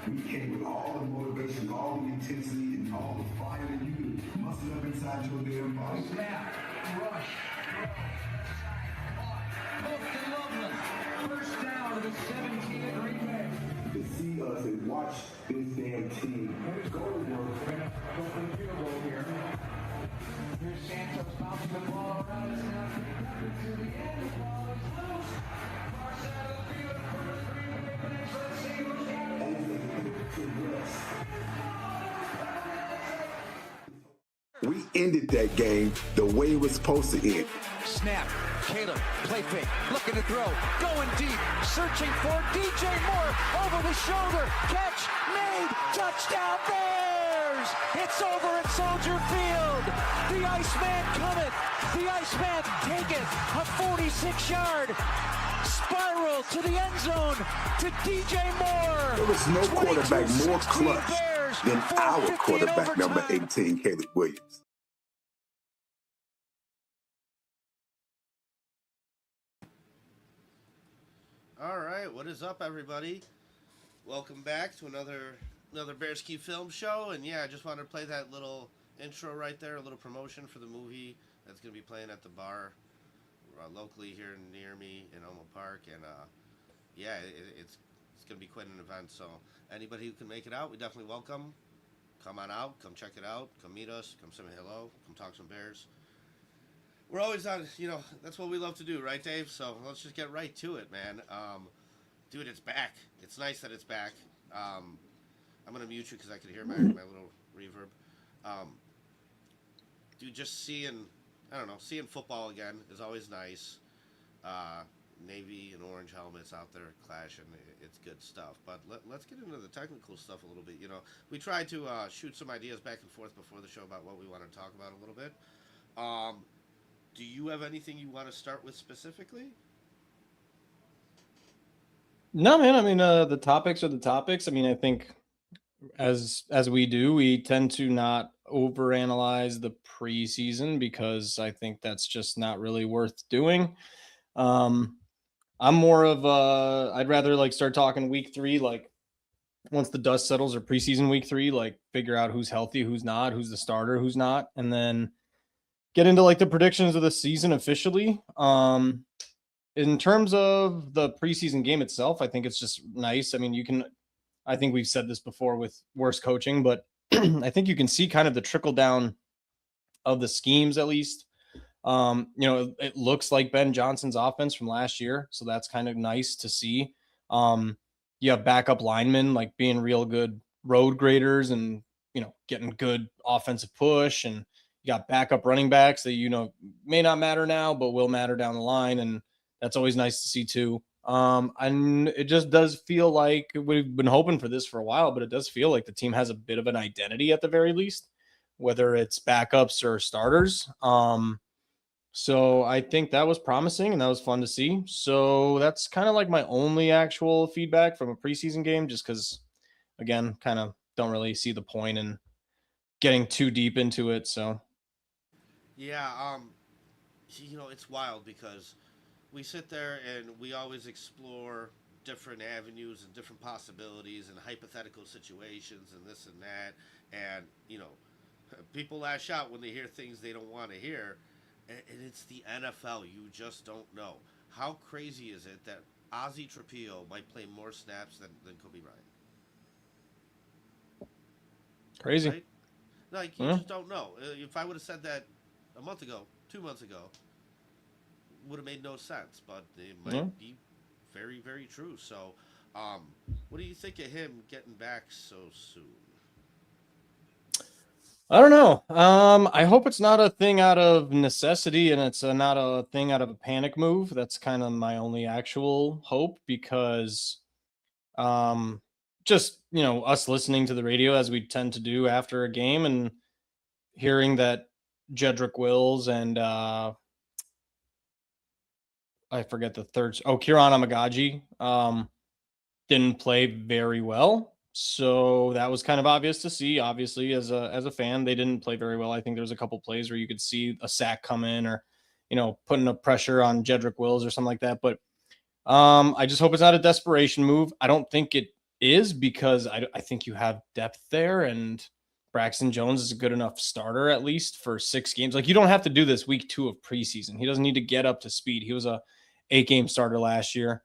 We came with all the motivation, all the intensity, and all the fire that you can muster up inside your damn body. Snap, rush, Hook to Loveland. First down to the 17 at Green Bay. To see us and watch this damn team go to work. Go for the field goal here. Here's Santos bouncing the ball around. It's now to the end. The ball is loose. Far side of the field for the Green Bay Phoenix. Let's see who's got it. As they put to rest. We ended that game the way it was supposed to end. Snap. Caleb, play fake, looking to throw, going deep, searching for DJ Moore, over the shoulder, catch, made, touchdown Bears! It's over at Soldier Field. The Iceman cometh, the Iceman taketh a 46-yard spiral to the end zone to DJ Moore. There was no quarterback more clutch Bears, than our 4:50 quarterback, in number overtime. 18, Caleb Williams. All right, what is up, everybody? Welcome back to another BEARSKIFILM show, and yeah, I just wanted to play that little intro right there, a little promotion for the movie that's going to be playing at the bar locally here near me in Omo Park, and yeah, it's going to be quite an event. So anybody who can make it out, we definitely welcome. Come on out, come check it out, come meet us, come say hello, come talk some Bears. We're always on, that's what we love to do, right, Dave? So let's just get right to it, man. Dude, it's back. It's nice that it's back. I'm going to mute you because I can hear my little reverb. Dude, just seeing football again is always nice. Navy and orange helmets out there clashing. It's good stuff. But let's get into the technical stuff a little bit. We tried to shoot some ideas back and forth before the show about what we want to talk about a little bit. Do you have anything you want to start with specifically? No, man. I mean, the topics are the topics. I mean, I think as we do, we tend to not overanalyze the preseason because I think that's just not really worth doing. I'm more of I'd rather like start talking week 3, like once the dust settles, or preseason week 3, like figure out who's healthy, who's not, who's the starter, who's not, and then get into like the predictions of the season officially. In terms of the preseason game itself, I think it's just nice. I mean, I think we've said this before with worse coaching, but I think you can see kind of the trickle down of the schemes at least. It looks like Ben Johnson's offense from last year, so that's kind of nice to see. You have backup linemen like being real good road graders and, getting good offensive push, and you got backup running backs that, may not matter now, but will matter down the line. And that's always nice to see too. And it just does feel like we've been hoping for this for a while, but it does feel like the team has a bit of an identity at the very least, whether it's backups or starters. So I think that was promising and that was fun to see. So that's kind of like my only actual feedback from a preseason game, just because, again, kind of don't really see the point in getting too deep into it. So Yeah, it's wild because we sit there and we always explore different avenues and different possibilities and hypothetical situations and this and that. And, people lash out when they hear things they don't want to hear. And it's the NFL. You just don't know. How crazy is it that Ozzie Trapillo might play more snaps than Kobe Bryant? crazy. Right? Like, you just don't know. If I would have said that a month ago, 2 months ago, would have made no sense. But it might be very, very true. So, what do you think of him getting back so soon? I don't know. I hope it's not a thing out of necessity and it's not a thing out of a panic move. That's kind of my only actual hope, because just, us listening to the radio as we tend to do after a game and hearing that Jedrick Wills and I forget the third. Kieran Amagaji didn't play very well. So that was kind of obvious to see. Obviously, as a fan, they didn't play very well. I think there was a couple plays where you could see a sack come in, or putting a pressure on Jedrick Wills or something like that. But I just hope it's not a desperation move. I don't think it is because I think you have depth there, and Braxton Jones is a good enough starter at least for 6 games. Like, you don't have to do this week 2 of preseason. He doesn't need to get up to speed. He was a 8-game starter last year.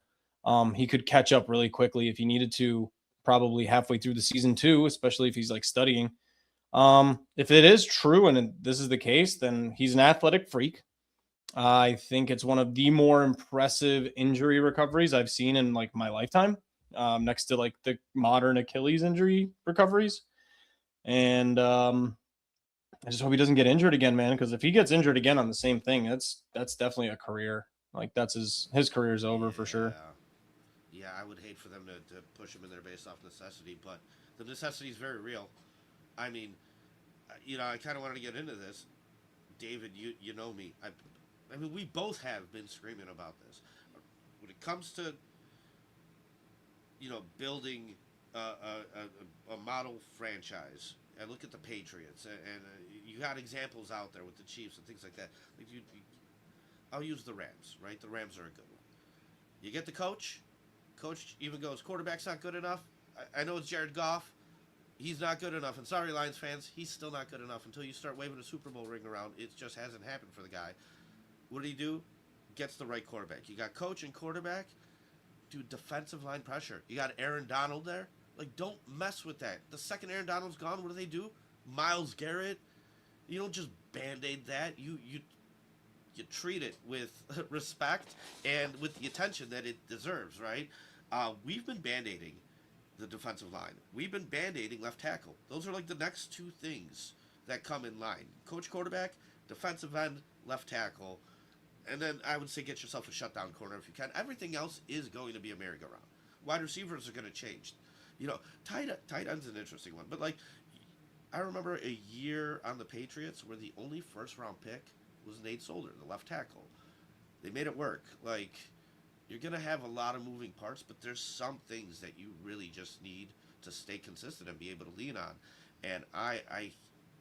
He could catch up really quickly if he needed to, probably halfway through the season too, especially if he's like studying. If it is true and this is the case, then he's an athletic freak. I think it's one of the more impressive injury recoveries I've seen in like my lifetime, next to like the modern Achilles injury recoveries. And I just hope he doesn't get injured again, man. Because if he gets injured again on the same thing, that's definitely a career. Like, that's his career's over for sure. Yeah, I would hate for them to push him in there based off necessity, but the necessity is very real. I mean, I kind of wanted to get into this. David, you know me. I mean, we both have been screaming about this. When it comes to, building a model franchise, I look at the Patriots, and you got examples out there with the Chiefs and things like that. Like I'll use the Rams, right? The Rams are a good one. You get the coach. Coach even goes, quarterback's not good enough. I know it's Jared Goff. He's not good enough. And sorry, Lions fans, he's still not good enough until you start waving a Super Bowl ring around. It just hasn't happened for the guy. What did he do? Gets the right quarterback. You got coach and quarterback. Dude, defensive line pressure. You got Aaron Donald there. Like, don't mess with that. The second Aaron Donald's gone, what do? Myles Garrett. You don't just Band-Aid that. You treat it with respect and with the attention that it deserves, right? We've been Band-Aiding the defensive line. We've been Band-Aiding left tackle. Those are like the next 2 things that come in line. Coach, quarterback, defensive end, left tackle. And then I would say get yourself a shutdown corner if you can. Everything else is going to be a merry-go-round. Wide receivers are going to change. Tight end's an interesting one. But, like, I remember a year on the Patriots where the only first-round pick was Nate Solder, the left tackle. They made it work. Like, you're going to have a lot of moving parts, but there's some things that you really just need to stay consistent and be able to lean on. And I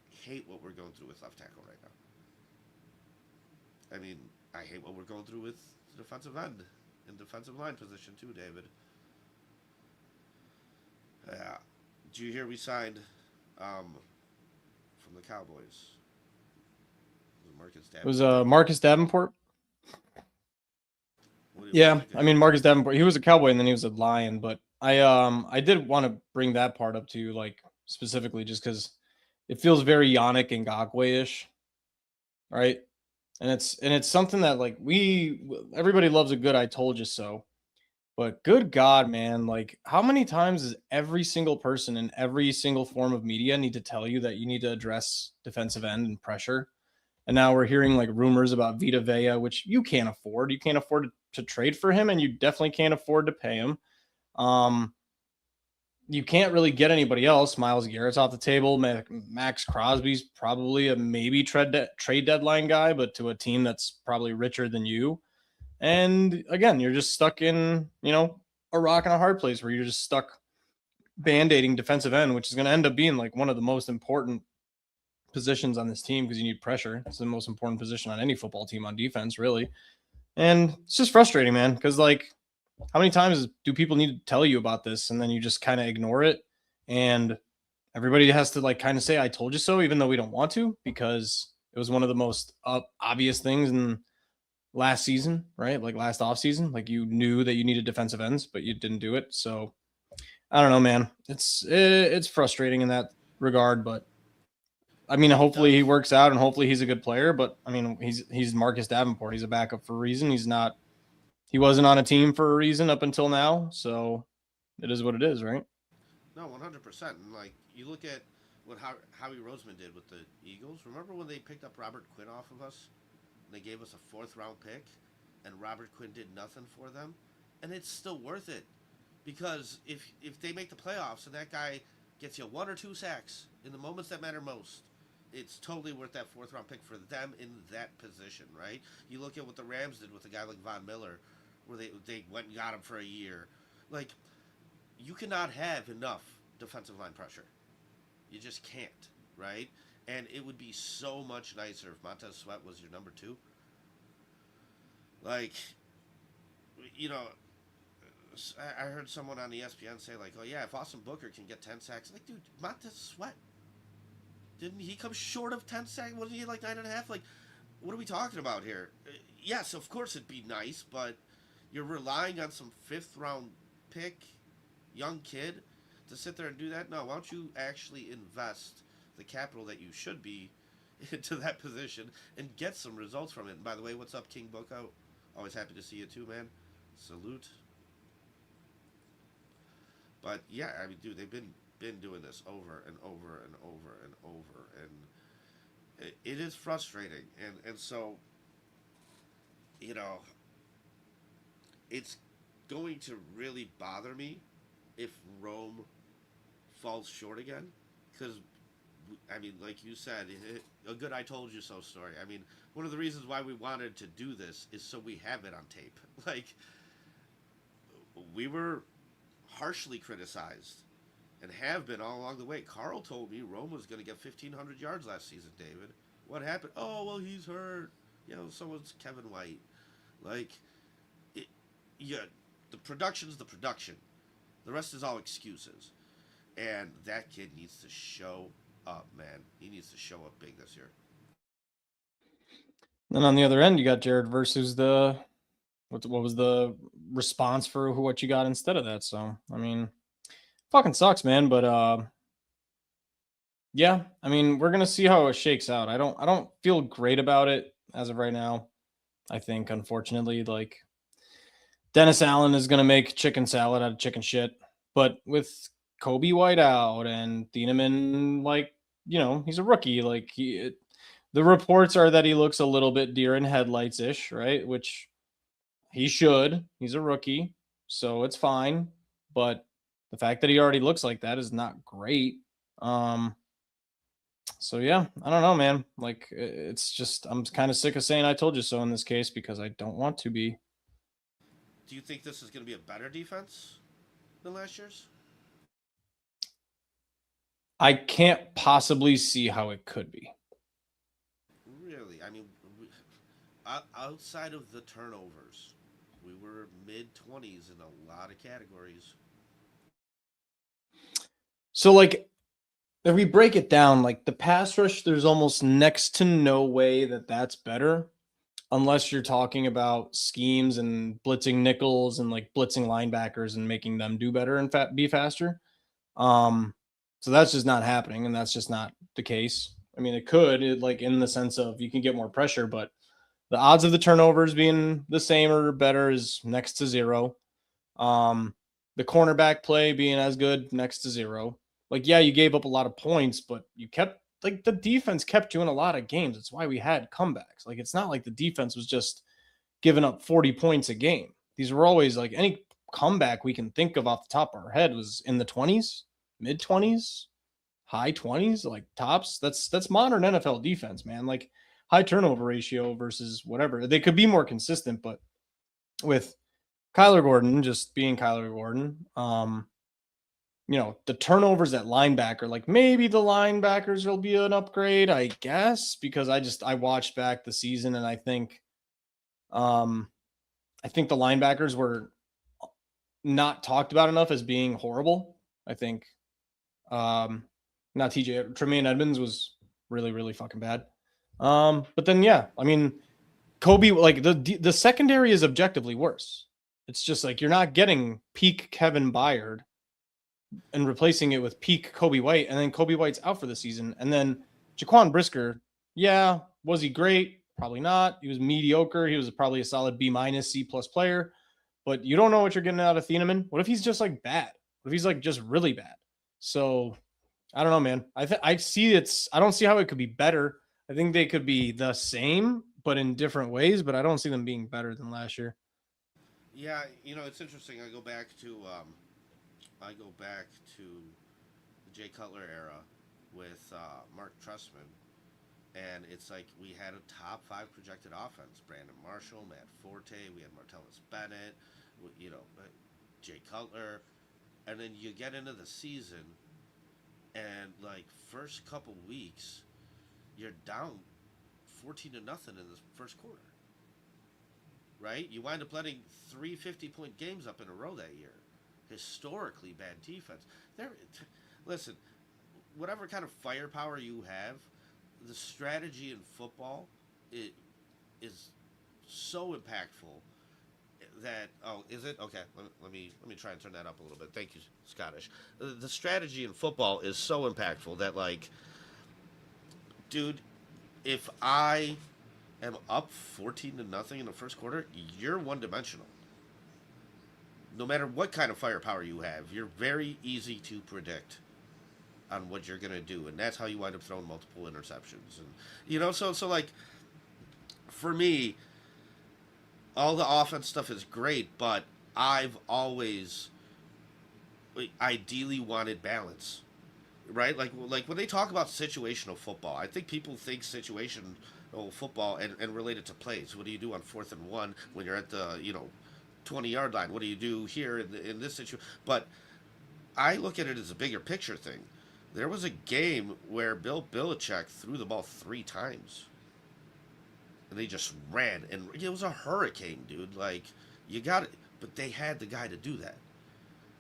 hate what we're going through with left tackle right now. I mean, I hate what we're going through with defensive end and defensive line position too, David. Yeah. Did you hear we signed from the Cowboys? It was Marcus Davenport. Yeah, I mean, Marcus Davenport, he was a Cowboy and then he was a Lion, but I did want to bring that part up to you, like, specifically just because it feels very Yannick Ngakoue-ish, right? And it's something that, like, everybody loves a good "I told you so," but good God, man, like, how many times does every single person in every single form of media need to tell you that you need to address defensive end and pressure? And now we're hearing like rumors about Vita Vea, which you can't afford. You can't afford to trade for him, and you definitely can't afford to pay him. You can't really get anybody else. Myles Garrett's off the table. Max Crosby's probably a maybe trade deadline guy, but to a team that's probably richer than you. And again, you're just stuck in, a rock and a hard place where you're just stuck band-aiding defensive end, which is going to end up being like one of the most important positions on this team because you need pressure. It's the most important position on any football team on defense, really. And it's just frustrating, man, because, like, how many times do people need to tell you about this and then you just kind of ignore it? And everybody has to, like, kind of say, "I told you so," even though we don't want to, because it was one of the most obvious things in last season, right? Like last offseason. Like, you knew that you needed defensive ends, but you didn't do it. So I don't know, man. It's frustrating in that regard, but I mean, hopefully he works out and hopefully he's a good player, but I mean, he's Marcus Davenport. He's a backup for a reason. He wasn't on a team for a reason up until now. So it is what it is, right? No, 100%. And like, you look at what Howie Roseman did with the Eagles. Remember when they picked up Robert Quinn off of us? And they gave us a 4th-round pick, and Robert Quinn did nothing for them? And it's still worth it. Because if they make the playoffs and that guy gets you 1 or 2 sacks in the moments that matter most, it's totally worth that 4th-round pick for them in that position, right? You look at what the Rams did with a guy like Von Miller, where they went and got him for a year. Like, you cannot have enough defensive line pressure. You just can't, right? And it would be so much nicer if Montez Sweat was your number 2. Like, I heard someone on ESPN say like, "Oh yeah, if Austin Booker can get 10 sacks, like dude, Montez Sweat didn't he come short of 10 sacks? Wasn't he like 9.5? Like, what are we talking about here? Yes, of course it'd be nice, but you're relying on some 5th-round pick, young kid, to sit there and do that. No, why don't you actually invest the capital that you should be into that position and get some results from it? And by the way, what's up, King Bookout? Always happy to see you too, man. Salute. But yeah, I mean, dude, they've been doing this over and over and over and over, and it is frustrating. And so, you know, it's going to really bother me if Rome falls short again, because I mean, like you said, a good "I told you so" story. I mean, one of the reasons why we wanted to do this is so we have it on tape. Like, we were harshly criticized and have been all along the way. Carl told me Rome was going to get 1,500 yards last season, David. What happened? Oh, well, he's hurt. You know, someone's Kevin White. Like, yeah, the production's the production. The rest is all excuses. And that kid needs to show up, man. He needs to show up big this year. Then on the other end, you got Jared versus the what was the response for what you got instead of that? So I mean, fucking sucks, man. But yeah, I mean, we're gonna see how it shakes out. I don't feel great about it as of right now. I think, unfortunately, like Dennis Allen is gonna make chicken salad out of chicken shit. But with Kobe White out and Thieneman, like, you know, he's a rookie. Like the reports are that he looks a little bit deer in headlights ish, right? Which he should. He's a rookie, so it's fine. But the fact that he already looks like that is not great. So yeah, I don't know, man. Like, it's just, I'm kind of sick of saying "I told you so" in this case because I don't want to be. Do you think this is going to be a better defense than last year's? I can't possibly see how it could be. Really? I mean, outside of the turnovers, we were mid-20s in a lot of categories. So, like, if we break it down, like the pass rush, there's almost next to no way that that's better unless you're talking about schemes and blitzing nickels and like blitzing linebackers and making them do better and be faster. So that's just not happening, and that's just not the case. I mean, it could, like, in the sense of you can get more pressure, but the odds of the turnovers being the same or better is next to zero. The cornerback play being as good, next to zero. Like, yeah, you gave up a lot of points, but you kept, like, the defense kept you in a lot of games. That's why we had comebacks. Like, it's not like the defense was just giving up 40 points a game. These were always, like, any comeback we can think of off the top of our head was in the 20s, mid 20s, high 20s, like tops. That's modern NFL defense, man. Like, high turnover ratio versus whatever. They could be more consistent, but with Kyler Gordon just being Kyler Gordon, you know, the turnovers at linebacker, like maybe the linebackers will be an upgrade, I guess, because I watched back the season and I think the linebackers were not talked about enough as being horrible. I think not TJ Tremaine Edmonds was really, really fucking bad. But then yeah, I mean, Kobe, like the secondary is objectively worse. It's just like you're not getting peak Kevin Byard and replacing it with peak Kobe White, and then Kobe White's out for the season. And then Jaquan Brisker, yeah, was he great? Probably not. He was mediocre. He was probably a solid B- C+ player, but you don't know what you're getting out of Thieneman. What if he's just like bad? What if he's like just really bad? So I don't know, man. I don't see how it could be better. I think they could be the same, but in different ways, but I don't see them being better than last year. Yeah, you know, it's interesting. I go back to the Jay Cutler era with Mark Trestman, and it's like we had a top 5 projected offense: Brandon Marshall, Matt Forte, we had Martellus Bennett, you know, Jay Cutler, and then you get into the season, and like first couple weeks, you're down 14-0 in the first quarter. right? You wind up letting 3 50-point games up in a row that year. Historically bad defense. Listen, whatever kind of firepower you have, the strategy in football is so impactful that is it okay? Let me try and turn that up a little bit. Thank you, Scottish. The strategy in football is so impactful that, like, dude, if I am up 14-0 in the first quarter, you're one dimensional. No matter what kind of firepower you have, you're very easy to predict on what you're gonna do, and that's how you wind up throwing multiple interceptions. And so like, for me, all the offense stuff is great, but I've always ideally wanted balance, right? Like when they talk about situational football, I think people think situational football and relate it to plays. What do you do on 4th and 1 when you're at the 20-yard line? What do you do here in this situation? But I look at it as a bigger picture thing. There was a game where Bill Belichick threw the ball 3 times. And they just ran. And it was a hurricane, dude. Like, you got it. But they had the guy to do that.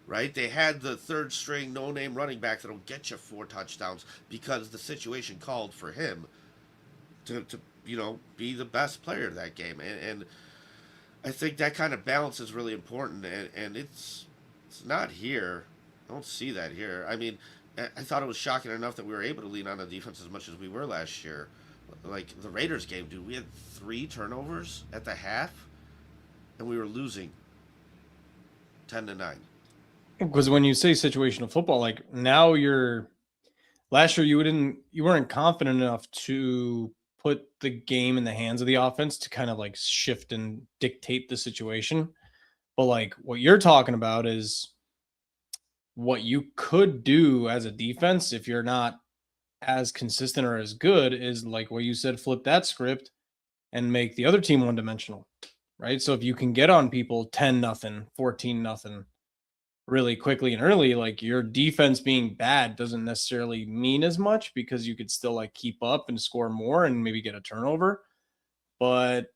Right? They had the third string, no-name running back that'll get you 4 touchdowns because the situation called for him to be the best player of that game. And I think that kind of balance is really important. And it's not here. I don't see that here. I mean, I thought it was shocking enough that we were able to lean on the defense as much as we were last year. Like the Raiders game, dude, we had 3 turnovers at the half, and we were losing 10-9. Because when you say situational football, like now last year you weren't confident enough to put the game in the hands of the offense to kind of like shift and dictate the situation. But like what you're talking about is what you could do as a defense if you're not as consistent or as good is like what you said, flip that script and make the other team one-dimensional, right? So if you can get on people 10-0, 14-0 really quickly and early, like your defense being bad doesn't necessarily mean as much because you could still like keep up and score more and maybe get a turnover. But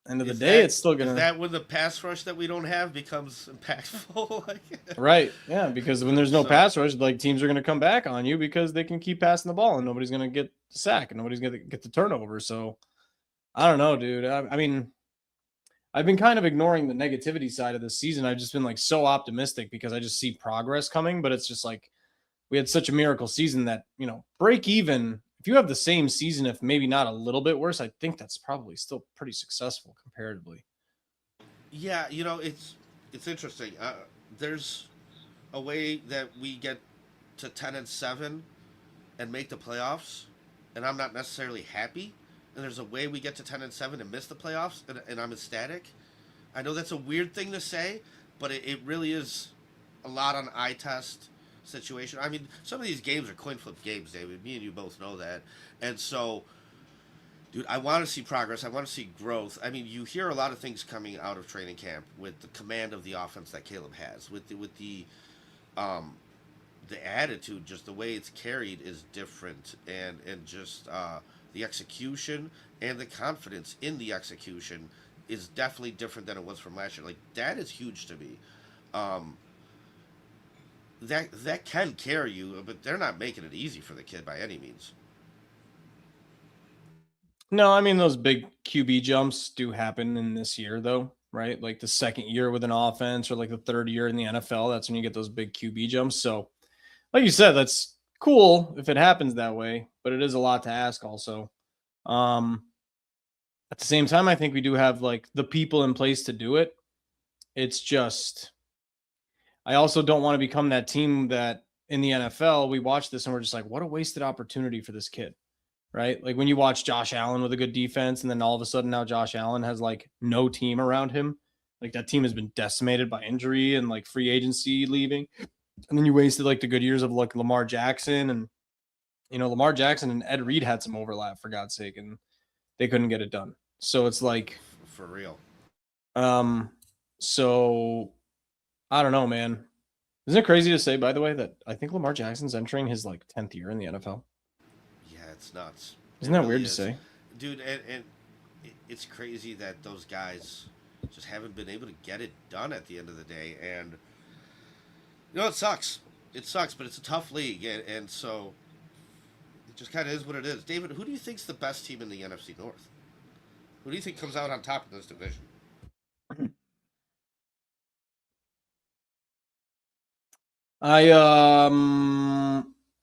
end of the day, it's still gonna. Is that when the pass rush that we don't have becomes impactful? Right? Yeah, because when there's no pass rush, like teams are gonna come back on you because they can keep passing the ball and nobody's gonna get the sack and nobody's gonna get the turnover. So I don't know, dude. I mean, I've been kind of ignoring the negativity side of this season. I've just been like so optimistic because I just see progress coming. But it's just like we had such a miracle season that break even. If you have the same season, if maybe not a little bit worse, I think that's probably still pretty successful comparatively. Yeah, it's interesting. There's a way that we get to 10-7 and make the playoffs, and I'm not necessarily happy. And there's a way we get to 10-7 and miss the playoffs, and I'm ecstatic. I know that's a weird thing to say, but it really is a lot on eye test situation. I mean, some of these games are coin flip games, David. Me and you both know that. And so, dude, I want to see progress. I want to see growth. I mean, you hear a lot of things coming out of training camp with the command of the offense that Caleb has, with the attitude, just the way it's carried is different, and just the execution and the confidence in the execution is definitely different than it was from last year. Like, that is huge to me. That can carry you, but they're not making it easy for the kid by any means. No, I mean, those big QB jumps do happen in this year, though, right? Like the second year with an offense or like the third year in the NFL, that's when you get those big QB jumps. So, like you said, that's cool if it happens that way, but it is a lot to ask also. At the same time, I think we do have like the people in place to do it. It's just, I also don't want to become that team that in the NFL, we watch this and we're just like, what a wasted opportunity for this kid, right? Like when you watch Josh Allen with a good defense and then all of a sudden now Josh Allen has like no team around him. Like that team has been decimated by injury and like free agency leaving. And then you wasted like the good years of like Lamar Jackson and, Lamar Jackson and Ed Reed had some overlap for God's sake, and they couldn't get it done. So it's like, for real. So I don't know, man. Isn't it crazy to say, by the way, that I think Lamar Jackson's entering his like 10th year in the NFL? Yeah, it's nuts. Isn't that weird to say? Dude, and it's crazy that those guys just haven't been able to get it done at the end of the day. And it sucks. It sucks, but it's a tough league, and so it just kind of is what it is. David, who do you think's the best team in the NFC North? Who do you think comes out on top in this division?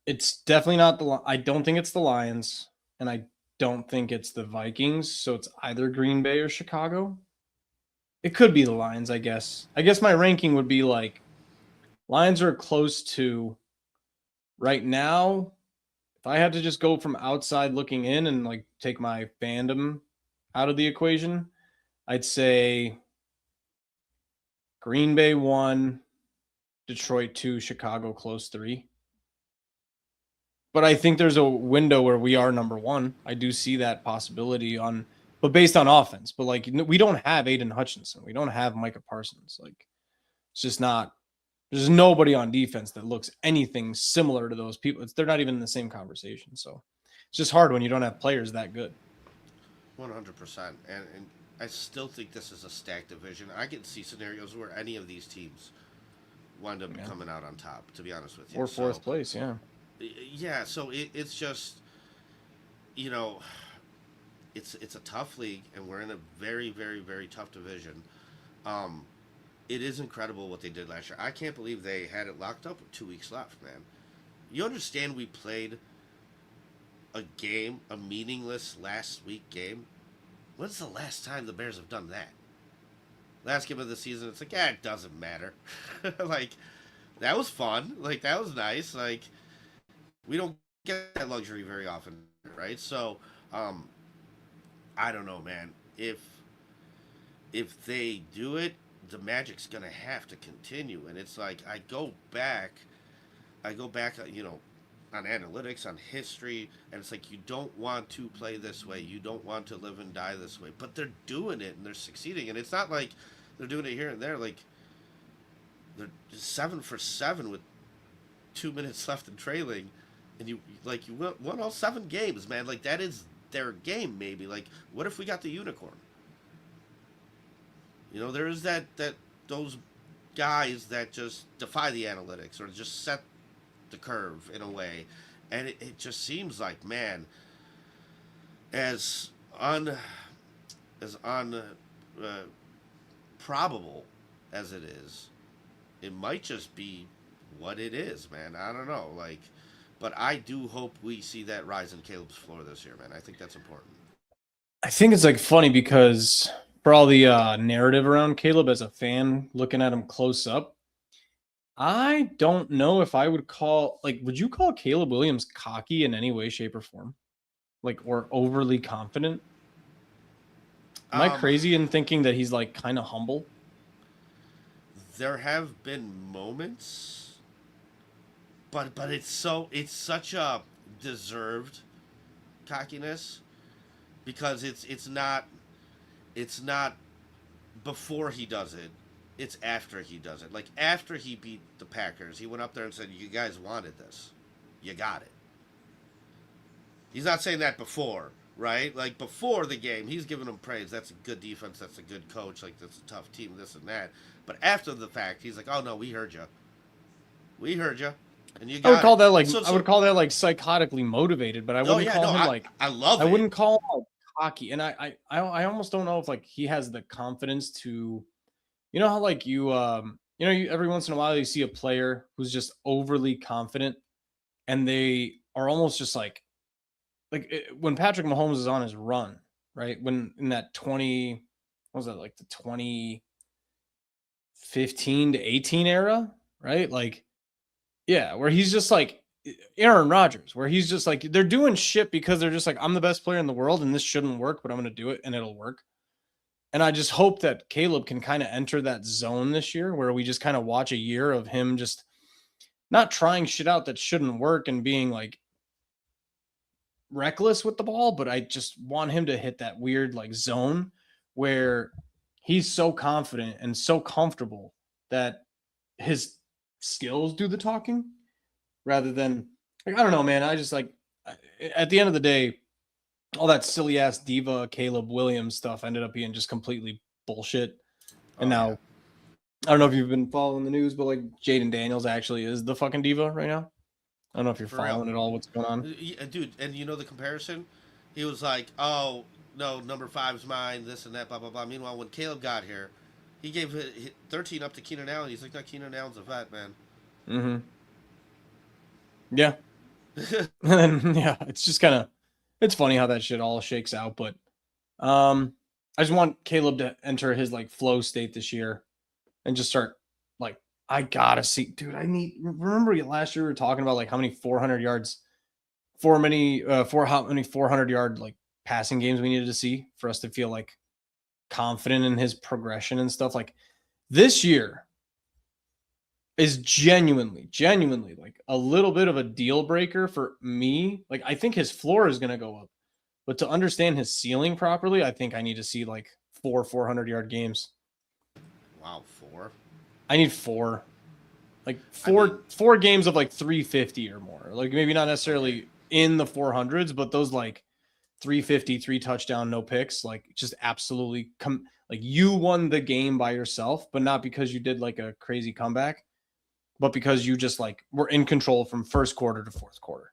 It's definitely not I don't think it's the Lions, and I don't think it's the Vikings, so it's either Green Bay or Chicago. It could be the Lions, I guess. I guess my ranking would be like Lions are close to right now. If I had to just go from outside looking in and like take my fandom out of the equation, I'd say Green Bay 1, Detroit 2, Chicago close 3. But I think there's a window where we are number 1. I do see that possibility but based on offense. But like we don't have Aiden Hutchinson. We don't have Micah Parsons. Like it's just not. There's nobody on defense that looks anything similar to those people. They're not even in the same conversation. So it's just hard when you don't have players that good. 100%. And I still think this is a stacked division. I can see scenarios where any of these teams wind up coming out on top, to be honest with you. Or fourth place, yeah. Yeah, so it's just, it's a tough league, and we're in a very, very, very tough division. It is incredible what they did last year. I can't believe they had it locked up with 2 weeks left, man. You understand we played a game, a meaningless last week game? When's the last time the Bears have done that? Last game of the season, it's like, it doesn't matter. Like, that was fun. Like, that was nice. Like, we don't get that luxury very often, right? So, I don't know, man. If they do it, the magic's gonna have to continue. And it's like I go back, on analytics, on history, and it's like you don't want to play this way, you don't want to live and die this way, but they're doing it and they're succeeding. And it's not like they're doing it here and there. Like they're 7 for 7 with 2 minutes left and trailing, and you won all 7 games, man. Like that is their game. Maybe like what if we got the unicorn? There is those guys that just defy the analytics or just set the curve in a way. And it just seems like, man, as probable as it is, it might just be what it is, man. I don't know. But I do hope we see that rise in Caleb's floor this year, man. I think that's important. I think it's funny because for all the narrative around Caleb as a fan, looking at him close up, I don't know if I would would you call Caleb Williams cocky in any way, shape, or form? Or overly confident? Am I crazy in thinking that he's kind of humble? There have been moments, but it's such a deserved cockiness because it's not before he does it, it's after he does it. Like after he beat the Packers, he went up there and said, "You guys wanted this. You got it." He's not saying that before, right? Like before the game, he's giving them praise. That's a good defense. That's a good coach. Like that's a tough team. This and that. But after the fact, he's like, "Oh no, we heard you. We heard you." And you got I would call that I would call that psychotically motivated, but I wouldn't call him I love it. I wouldn't call him cocky, and I almost don't know if he has the confidence to, how you every once in a while you see a player who's just overly confident, and they are almost just when Patrick Mahomes is on his run, right? When in that 2015 to 18 era, right? Yeah, where he's just Aaron Rodgers, where he's just they're doing shit because they're just I'm the best player in the world and this shouldn't work, but I'm going to do it and it'll work. And I just hope that Caleb can kind of enter that zone this year where we just kind of watch a year of him just not trying shit out that shouldn't work and being reckless with the ball, but I just want him to hit that weird zone where he's so confident and so comfortable that his skills do the talking rather than I don't know, man. I just at the end of the day, all that silly ass diva Caleb Williams stuff ended up being just completely bullshit. And now, I don't know if you've been following the news, but like Jaden Daniels actually is the fucking diva right now. I don't know if you're following at all what's going on. Yeah, dude, and you know the comparison? He was like, oh, no, number 5's mine, this and that, blah, blah, blah. Meanwhile, when Caleb got here, he gave 13 up to Keenan Allen. He's like, no, Keenan Allen's a vet, man. Mm-hmm. Yeah. And then, yeah, it's just kind of, it's funny how that shit all shakes out. But I just want Caleb to enter his like flow state this year and just start like, I gotta see, dude. Remember last year we were talking about like how many 400 yards, how many 400 yard like passing games we needed to see for us to feel like confident in his progression and stuff. Like this year is genuinely like a little bit of a deal breaker for me. Like I think his floor is going to go up, but to understand his ceiling properly, I think I need to see like 400 yard games. Wow, 4? I need 4. Like four games of like 350 or more. Like maybe not necessarily in the 400s, but those like 350, 3 touchdown, no picks, like just absolutely like you won the game by yourself, but not because you did like a crazy comeback, but because you just like were in control from first quarter to fourth quarter.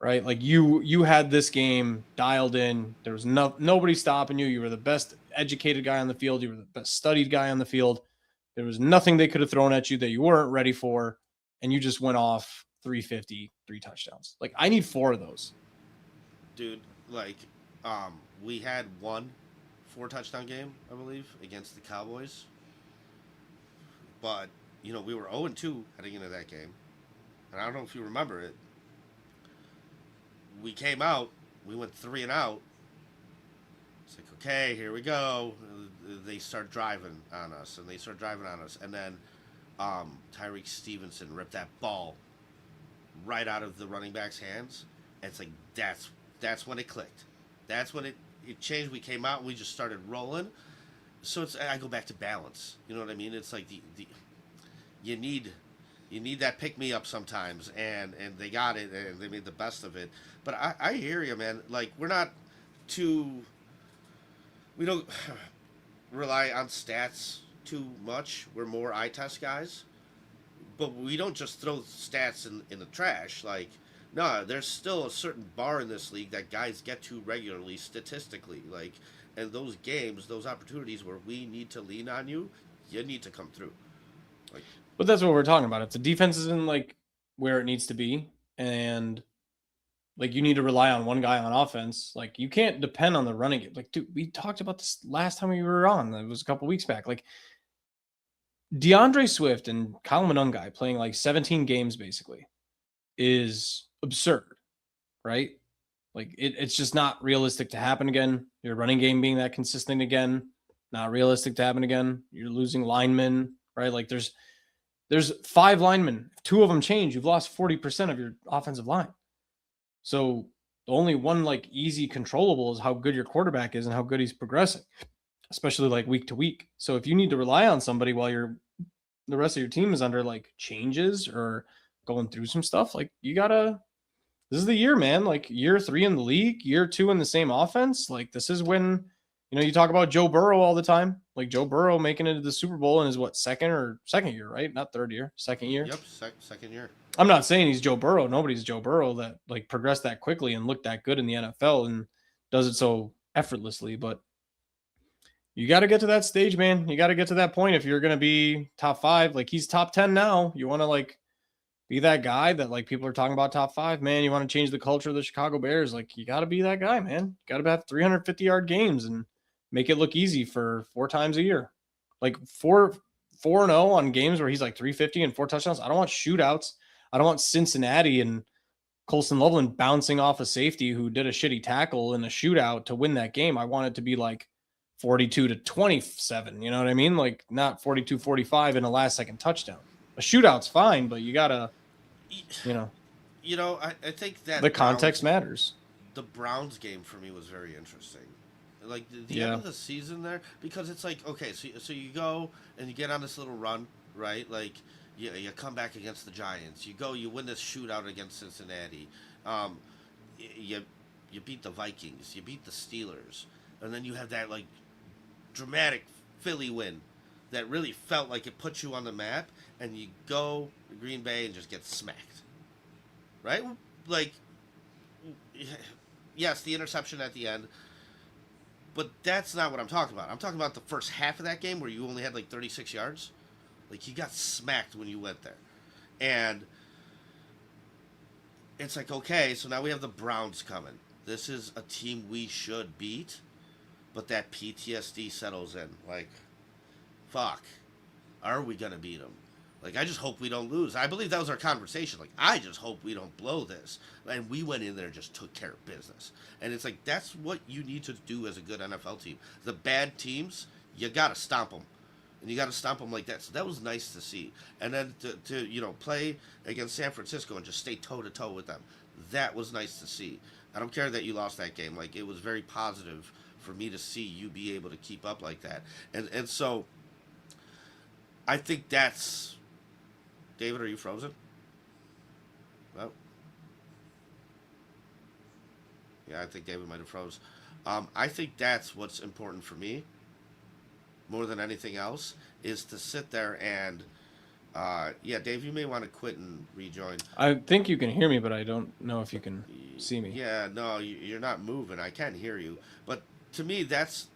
Right? Like you had this game dialed in. There was nobody stopping you. You were the best educated guy on the field. You were the best studied guy on the field. There was nothing they could have thrown at you that you weren't ready for, and you just went off 350, 3 touchdowns. Like I need 4 of those. Dude, like we had 1 4-touchdown game, I believe, against the Cowboys. But, you know, we were 0-2 heading into that game. And I don't know if you remember it. We came out, we went 3 and out. It's like, okay, here we go. They start driving on us, and then Tyreek Stevenson ripped that ball right out of the running back's hands. And it's like that's when it clicked. That's when it changed. We came out and we just started rolling. So I go back to balance. You know what I mean? It's like you need that pick me up sometimes, and they got it and they made the best of it. But I hear you, man. Like we don't rely on stats too much. We're more eye test guys, but we don't just throw stats in the trash. Like, no, there's still a certain bar in this league that guys get to regularly statistically. Like, and those games, those opportunities where we need to lean on you need to come through. Like, but that's what we're talking about. If the defense isn't like where it needs to be, and like you need to rely on one guy on offense, like you can't depend on the running game. Like, dude, we talked about this last time we were on. It was a couple weeks back. Like DeAndre Swift and Kyle Monungai playing like 17 games basically is absurd, right? Like it's just not realistic to happen again. Your running game being that consistent again, not realistic to happen again. You're losing linemen, right? Like there's 5 linemen. If 2 of them change, you've lost 40% of your offensive line. So the only one like easy controllable is how good your quarterback is and how good he's progressing, especially like week to week. So if you need to rely on somebody while the rest of your team is under like changes or going through some stuff, like this is the year, man. Like year 3 in the league, year 2 in the same offense. Like this is when, you talk about Joe Burrow all the time. Like Joe Burrow making it to the Super Bowl in his second year, right? Not third year, second year. Yep, second year. I'm not saying he's Joe Burrow. Nobody's Joe Burrow that like progressed that quickly and looked that good in the NFL and does it so effortlessly. But you got to get to that stage, man. You got to get to that point if you're going to be top 5. Like he's top 10 now. You want to like be that guy that like people are talking about top 5, man. You want to change the culture of the Chicago Bears. Like you got to be that guy, man. Got to have 350-yard games and make it look easy for 4 times a year. Like 4-0 on games where he's like 350 and 4 touchdowns. I don't want shootouts. I don't want Cincinnati and Colston Loveland bouncing off a safety who did a shitty tackle in a shootout to win that game. I want it to be like 42-27. You know what I mean? Like not 42-45 in a last second touchdown. A shootout's fine, but you gotta, I think that the context matters. The Browns game for me was very interesting. Like the end of the season there, because it's like, okay, so you go and you get on this little run, right? Like you come back against the Giants. You win this shootout against Cincinnati. You beat the Vikings. You beat the Steelers, and then you have that like dramatic Philly win that really felt like it put you on the map, and you go to Green Bay and just get smacked, right? Like, yes, the interception at the end, but that's not what I'm talking about. I'm talking about the first half of that game where you only had like 36 yards. Like, you got smacked when you went there. And it's like, okay, so now we have the Browns coming. This is a team we should beat, but that PTSD settles in. Like, fuck, are we going to beat them? Like, I just hope we don't lose. I believe that was our conversation. Like, I just hope we don't blow this. And we went in there and just took care of business. And it's like, that's what you need to do as a good NFL team. The bad teams, you got to stomp them. And you got to stomp them like that. So that was nice to see. And then to you know, play against San Francisco and just stay toe-to-toe with them. That was nice to see. I don't care that you lost that game. Like, it was very positive for me to see you be able to keep up like that. And so I think that's... David, are you frozen? Well, yeah, I think David might have froze. I think that's what's important for me, more than anything else, is to sit there and, yeah, Dave, you may want to quit and rejoin. I think you can hear me, but I don't know if you can see me. Yeah, no, you're not moving. I can't hear you. But to me, that's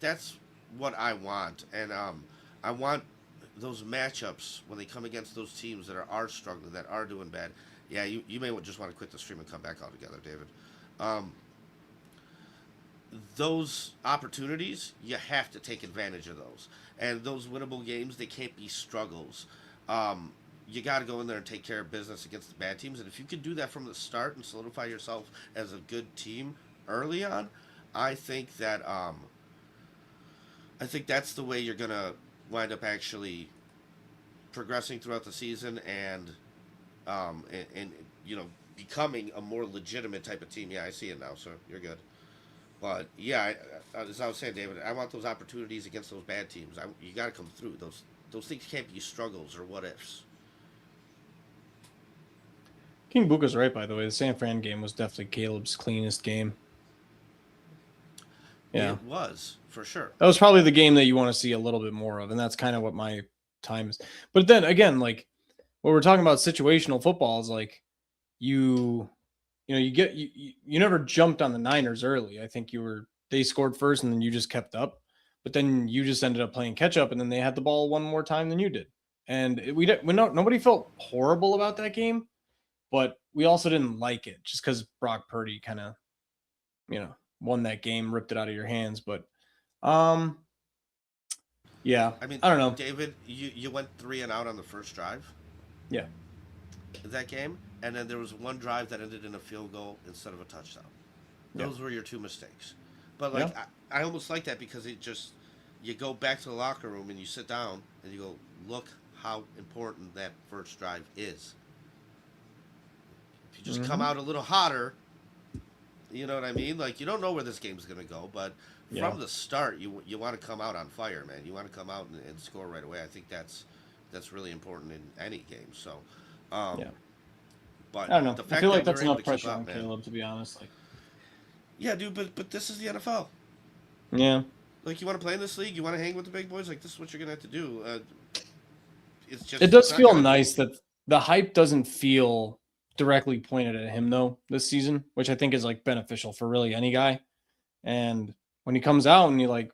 what I want. And I want those matchups when they come against those teams that are struggling, that are doing bad. Yeah, you may just want to quit the stream and come back altogether, David. Those opportunities, you have to take advantage of those. And those winnable games, they can't be struggles. You got to go in there and take care of business against the bad teams. And if you can do that from the start and solidify yourself as a good team early on, I think that that's the way you're gonna wind up actually progressing throughout the season and you know, becoming a more legitimate type of team. Yeah, I see it now, so you're good. But yeah, as I was saying, David, I want those opportunities against those bad teams. You got to come through. Those things can't be struggles or what ifs. King Buka's right, by the way. The San Fran game was definitely Caleb's cleanest game. Yeah, It was, for sure. that was probably the game that you want to see a little bit more of, and that's kind of what my time is. But then again, like what we're talking about, situational football is like you never jumped on the Niners early. I think they scored first and then you just kept up, but then you just ended up playing catch up, and then they had the ball one more time than you did, and nobody felt horrible about that game, but we also didn't like it just because Brock Purdy kind of, won that game, ripped it out of your hands. But yeah, I mean, I don't know. David, you went 3 and out on the first drive. Yeah. That game, and then there was one drive that ended in a field goal instead of a touchdown. Those were your 2 mistakes. But like, I almost like that because you go back to the locker room and you sit down and you go, look how important that first drive is. If you just come out a little hotter, you know what I mean? Like, you don't know where this game's going to go, but from the start, you want to come out on fire, man. You want to come out and score right away. I think that's really important in any game. So, but I don't know. The I fact feel like that that's we were enough able to keep pressure up, on man. Caleb, to be honest. Like, Yeah, dude, but this is the NFL. yeah. Like, you want to play in this league? You want to hang with the big boys? Like, this is what you're going to have to do. It's just... It does it's not feel gonna nice that the hype doesn't feel directly pointed at him, though, this season, which I think is, like, beneficial for really any guy. And when he comes out and he, like,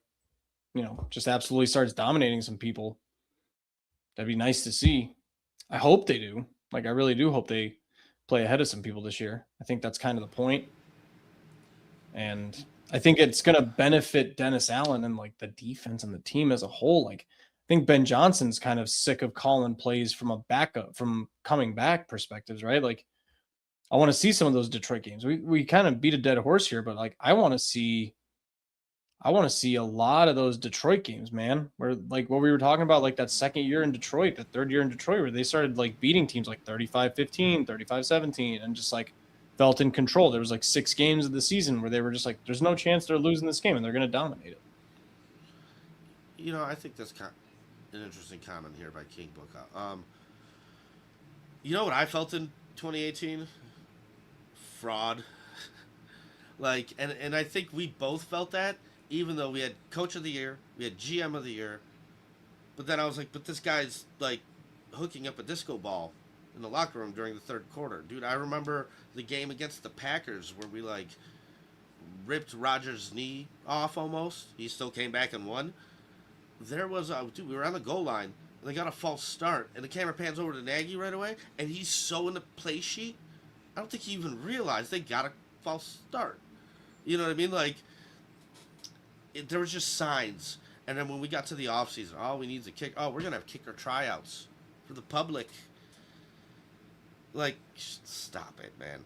just absolutely starts dominating some people, that'd be nice to see. I hope they do. Like, I really do hope they play ahead of some people this year. I think that's kind of the point. And I think it's going to benefit Dennis Allen and, like, the defense and the team as a whole. Like, I think Ben Johnson's kind of sick of calling plays from coming back perspectives, right? Like, I want to see some of those Detroit games. We kind of beat a dead horse here, but like, I want to see a lot of those Detroit games, man, where like what we were talking about, like that second year in Detroit, the third year in Detroit, where they started like beating teams like 35-15, 35-17, and just like felt in control. There was like 6 games of the season where they were just like, there's no chance they're losing this game and they're going to dominate it. I think that's an interesting comment here by King Booker. You know what I felt in 2018? Fraud. Like, and I think we both felt that, even though we had Coach of the Year, we had GM of the Year, But then I was like, but this guy's like hooking up a disco ball in the locker room during the third quarter. Dude, I remember the game against the Packers where we like ripped Rodgers' knee off almost. He still came back and won. There was a dude, we were on the goal line and they got a false start and the camera pans over to Nagy right away and he's so in the play sheet. I don't think he even realized they got a false start. You know what I mean? Like, there was just signs. And then when we got to the offseason, all we need is a kick. Oh, we're going to have kicker tryouts for the public. Like, stop it, man.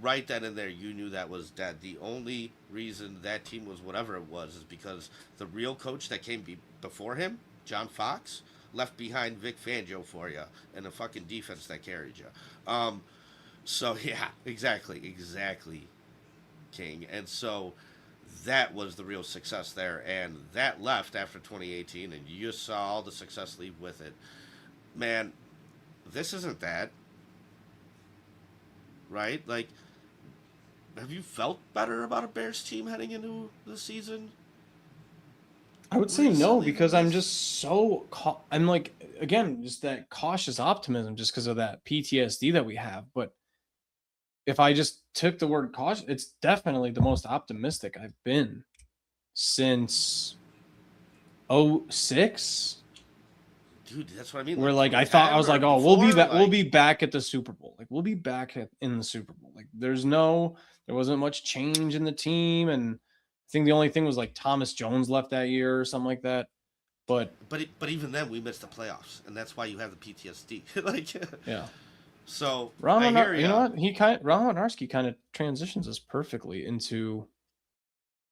Right then and there, you knew that was dead. The only reason that team was whatever it was is because the real coach that came before him, John Fox, left behind Vic Fangio for you and a fucking defense that carried you. So, yeah, exactly, King. And so that was the real success there. And that left after 2018, and you saw all the success leave with it. Man, this isn't that. Right? Like, have you felt better about a Bears team heading into the season? I would say no, Recently, because I'm because- just so I'm like, again, just that cautious optimism just because of that PTSD that we have. But if I just took the word caution, it's definitely the most optimistic I've been since 06. Dude, that's what I mean. Where like I thought I was like, oh, we'll be back. We'll be back at the Super Bowl. Like we'll be back in the Super Bowl. Like there wasn't much change in the team, and I think the only thing was like Thomas Jones left that year or something like that. But even then we missed the playoffs, and that's why you have the PTSD. Like, yeah. So Ron I hear you know what? Ron Lenarski kind of transitions us perfectly into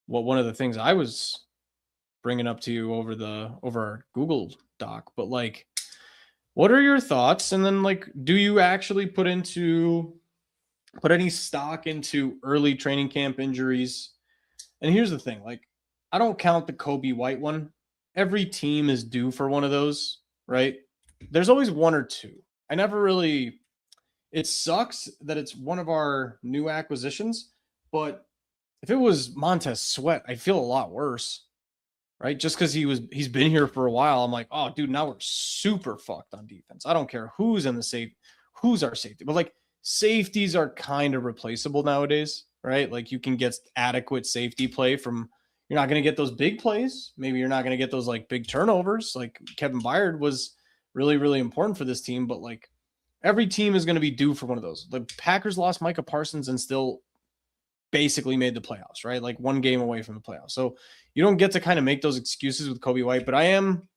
what one of the things I was bringing up to you over our Google Doc. But like, what are your thoughts? And then like, do you actually put any stock into early training camp injuries? And here's the thing: like, I don't count the Kobe White one. Every team is due for one of those, right? There's always one or two. I never really. It sucks that it's one of our new acquisitions, but if it was Montez Sweat, I'd feel a lot worse, right? Just because he's been here for a while. I'm like, oh, dude, now we're super fucked on defense. I don't care who's in the safe, who's our safety, but like safeties are kind of replaceable nowadays, right? Like you can get adequate safety play from. You're not going to get those big plays. Maybe you're not going to get those like big turnovers. Like Kevin Byard was really, really important for this team, but like. Every team is going to be due for one of those. The Packers lost Micah Parsons and still basically made the playoffs, right? Like one game away from the playoffs. So you don't get to kind of make those excuses with Kobe White, but I am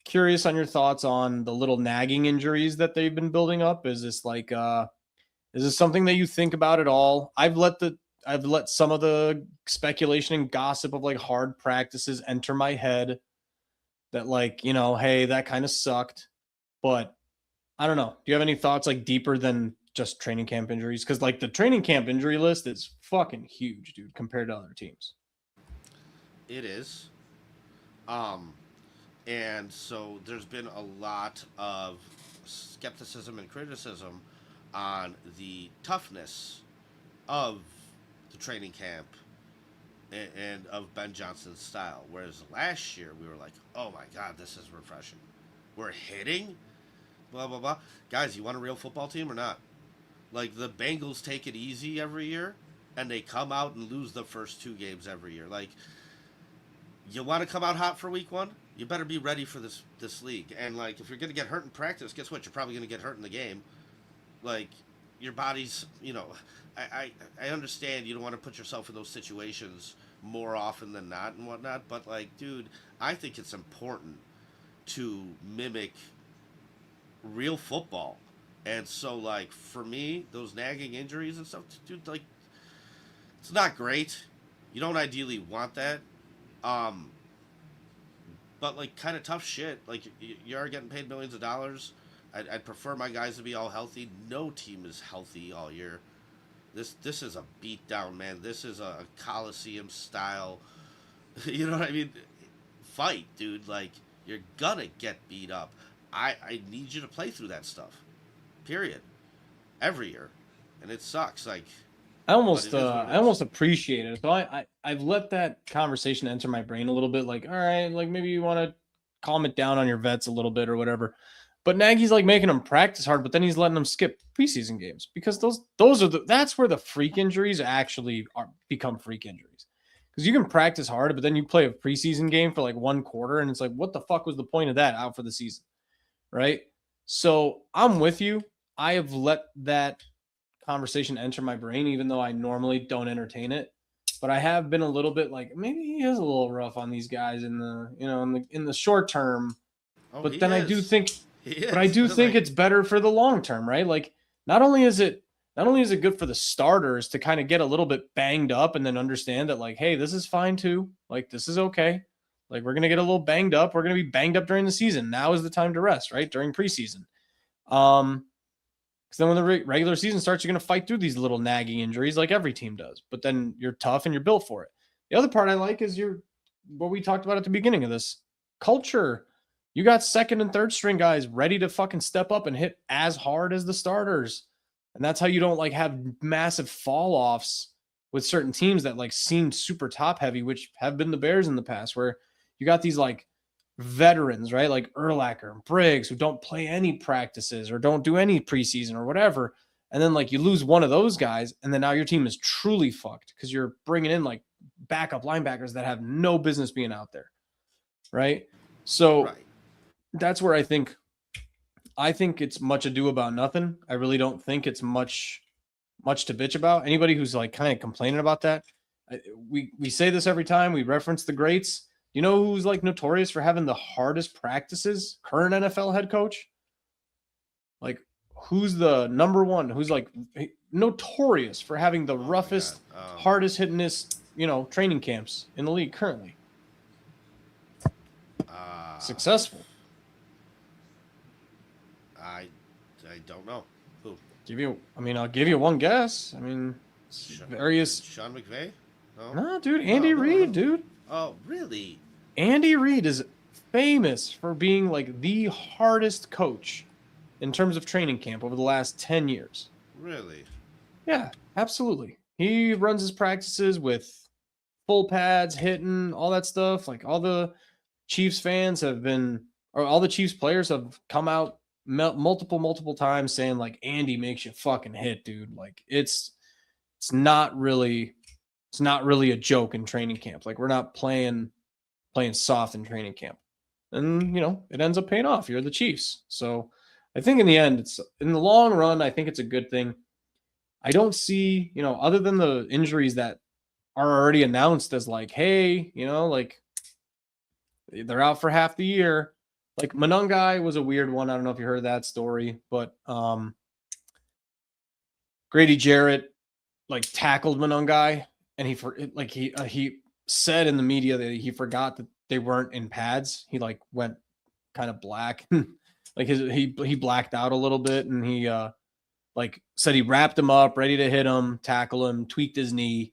curious on your thoughts on the little nagging injuries that they've been building up. Is this like, is this something that you think about at all? I've let some of the speculation and gossip of like hard practices enter my head that like, you know, hey, that kind of sucked, but I don't know. Do you have any thoughts like deeper than just training camp injuries? Because like the training camp injury list is fucking huge, dude, compared to other teams. It is. And so there's been a lot of skepticism and criticism on the toughness of the training camp and of Ben Johnson's style. Whereas last year we were like, oh my God, this is refreshing. We're hitting. Blah, blah, blah. Guys, you want a real football team or not? Like, the Bengals take it easy every year, and they come out and lose the first two games every year. Like, you want to come out hot for week one? You better be ready for this league. And, like, if you're going to get hurt in practice, guess what? You're probably going to get hurt in the game. Like, your body's, you know, I understand you don't want to put yourself in those situations more often than not and whatnot, but, like, dude, I think it's important to mimic real football. And so like for me, those nagging injuries and stuff, dude, like it's not great. You don't ideally want that. But like kind of tough shit. Like you are getting paid millions of dollars. I'd prefer my guys to be all healthy. No team is healthy all year. This is a beat down, man. This is a Coliseum style, you know what I mean? Fight, dude. Like you're gonna get beat up. I need you to play through that stuff, period, every year, and it sucks. Like I almost appreciate it. So I've let that conversation enter my brain a little bit. Like, all right, like maybe you want to calm it down on your vets a little bit or whatever. But Nagy's like making them practice hard, but then he's letting them skip preseason games because that's where the freak injuries actually become freak injuries. Because you can practice hard, but then you play a preseason game for like one quarter, and it's like, what the fuck was the point of that out for the season, right? So I'm with you. I have let that conversation enter my brain, even though I normally don't entertain it. But I have been a little bit like, maybe he is a little rough on these guys in the short term. Oh, But then I do think Like, it's better for the long term, right? Like not only is it good for the starters to kind of get a little bit banged up and then understand that like, hey, this is fine too. Like this is okay. Like we're gonna get a little banged up. We're gonna be banged up during the season. Now is the time to rest, right? During preseason. Because then when the regular season starts, you're gonna fight through these little nagging injuries like every team does. But then you're tough and you're built for it. The other part I like is what we talked about at the beginning of this culture. You got second and third string guys ready to fucking step up and hit as hard as the starters. And that's how you don't like have massive fall offs with certain teams that like seemed super top heavy, which have been the Bears in the past, where you got these like veterans, right? Like Urlacher and Briggs who don't play any practices or don't do any preseason or whatever. And then like you lose one of those guys and then now your team is truly fucked because you're bringing in like backup linebackers that have no business being out there. Right. So that's where I think it's much ado about nothing. I really don't think it's much to bitch about. Anybody who's like kind of complaining about that, we say this every time we reference the greats. You know who's like notorious for having the hardest practices? Current NFL head coach. Like who's the number one? Who's like notorious for having the roughest, hardest hittingest, training camps in the league currently? Successful. I don't know who. I'll give you one guess. I mean, various. Sean McVay? No, nah, dude. Andy Reid, dude. Oh, really? Andy Reid is famous for being like the hardest coach in terms of training camp over the last 10 years. Really? Yeah, absolutely. He runs his practices with full pads, hitting, all that stuff. Like all the Chiefs fans all the Chiefs players have come out multiple times saying like Andy makes you fucking hit, dude. Like it's not really a joke in training camp. Like we're not playing soft in training camp. And it ends up paying off. You're the Chiefs. So I think in the end, in the long run, I think it's a good thing. I don't see, other than the injuries that are already announced as like, hey, like they're out for half the year. Like Monangai was a weird one. I don't know if you heard that story, but Grady Jarrett like tackled Monangai, and he said in the media that he forgot that they weren't in pads. He like went kind of black, like he blacked out a little bit, and he like said he wrapped him up, ready to hit him, tackle him, tweaked his knee,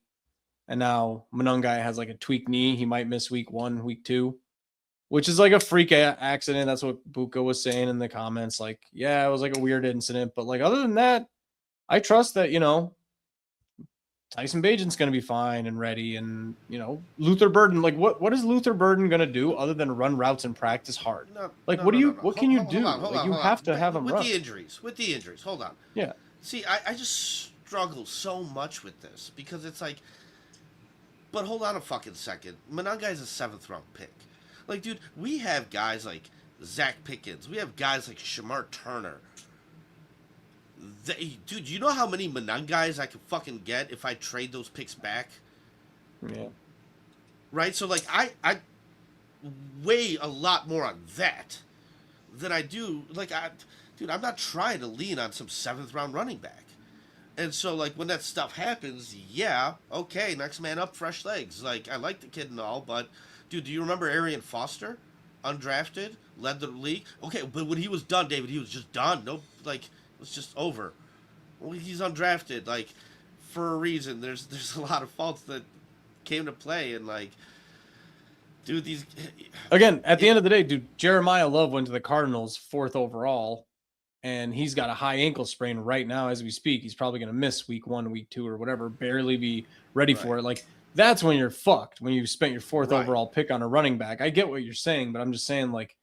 and now Monangai has like a tweaked knee. He might miss week 1, week 2. Which is like a freak accident. That's what Buka was saying in the comments. Like, yeah, it was like a weird incident. But like, other than that, I trust that, Tyson Bagent's going to be fine and ready. And, Luther Burden, like what is Luther Burden going to do other than run routes and practice hard? What can you do? You have to have him run. With the injuries. Hold on. Yeah. See, I just struggle so much with this because it's like, but hold on a fucking second. Monangai's a 7th round pick. Like, dude, we have guys like Zach Pickens. We have guys like Shamar Turner. Dude, you know how many Monangais I could fucking get if I trade those picks back? Yeah. Right? So, like, I weigh a lot more on that than I do. Like, dude, I'm not trying to lean on some 7th round running back. And so, like, when that stuff happens, yeah, okay, next man up, fresh legs. Like, I like the kid and all, but... Dude, do you remember Arian Foster? Undrafted, led the league. Okay, but when he was done, David, he was just done. No, like, it was just over. Well, he's undrafted, like, for a reason. There's a lot of faults that came to play, and like, dude, these again at the end of the day, dude, Jeremiah Love went to the Cardinals 4th overall, and he's got a high ankle sprain right now as we speak. He's probably going to miss week 1, week 2, or whatever, barely be ready for it. Like, that's when you're fucked. When you spent your fourth Right. overall pick on a running back. I get what you're saying, but I'm just saying, like,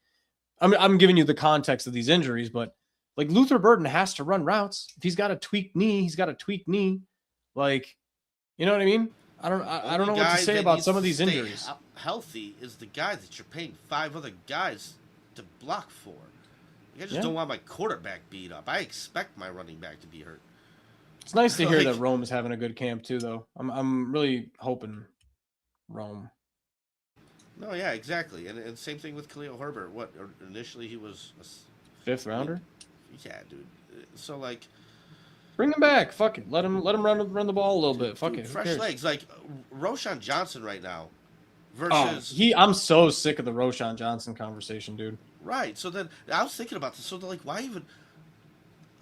I'm giving you the context of these injuries, but like Luther Burden has to run routes. If he's got a tweaked knee, he's got a tweaked knee. Like, you know what I mean? I don't know what to say about some of these injuries. Healthy is the guy that you're paying 5 other guys to block for. I just don't want my quarterback beat up. I expect my running back to be hurt. It's nice to hear Like- that Rome is having a good camp too, though. I'm really hoping Rome. No, yeah, exactly. And same thing with Khalil Herbert. What initially he was Fifth rounder. Yeah, dude. So like, Bring him back. Fuck it. Let him run the ball a little bit. Fuck dude, it. Who fresh cares? legs. Like Roshan Johnson right now Oh, versus I'm so sick of the Roshan Johnson conversation, dude. right. So then I was thinking about this. So like, why even?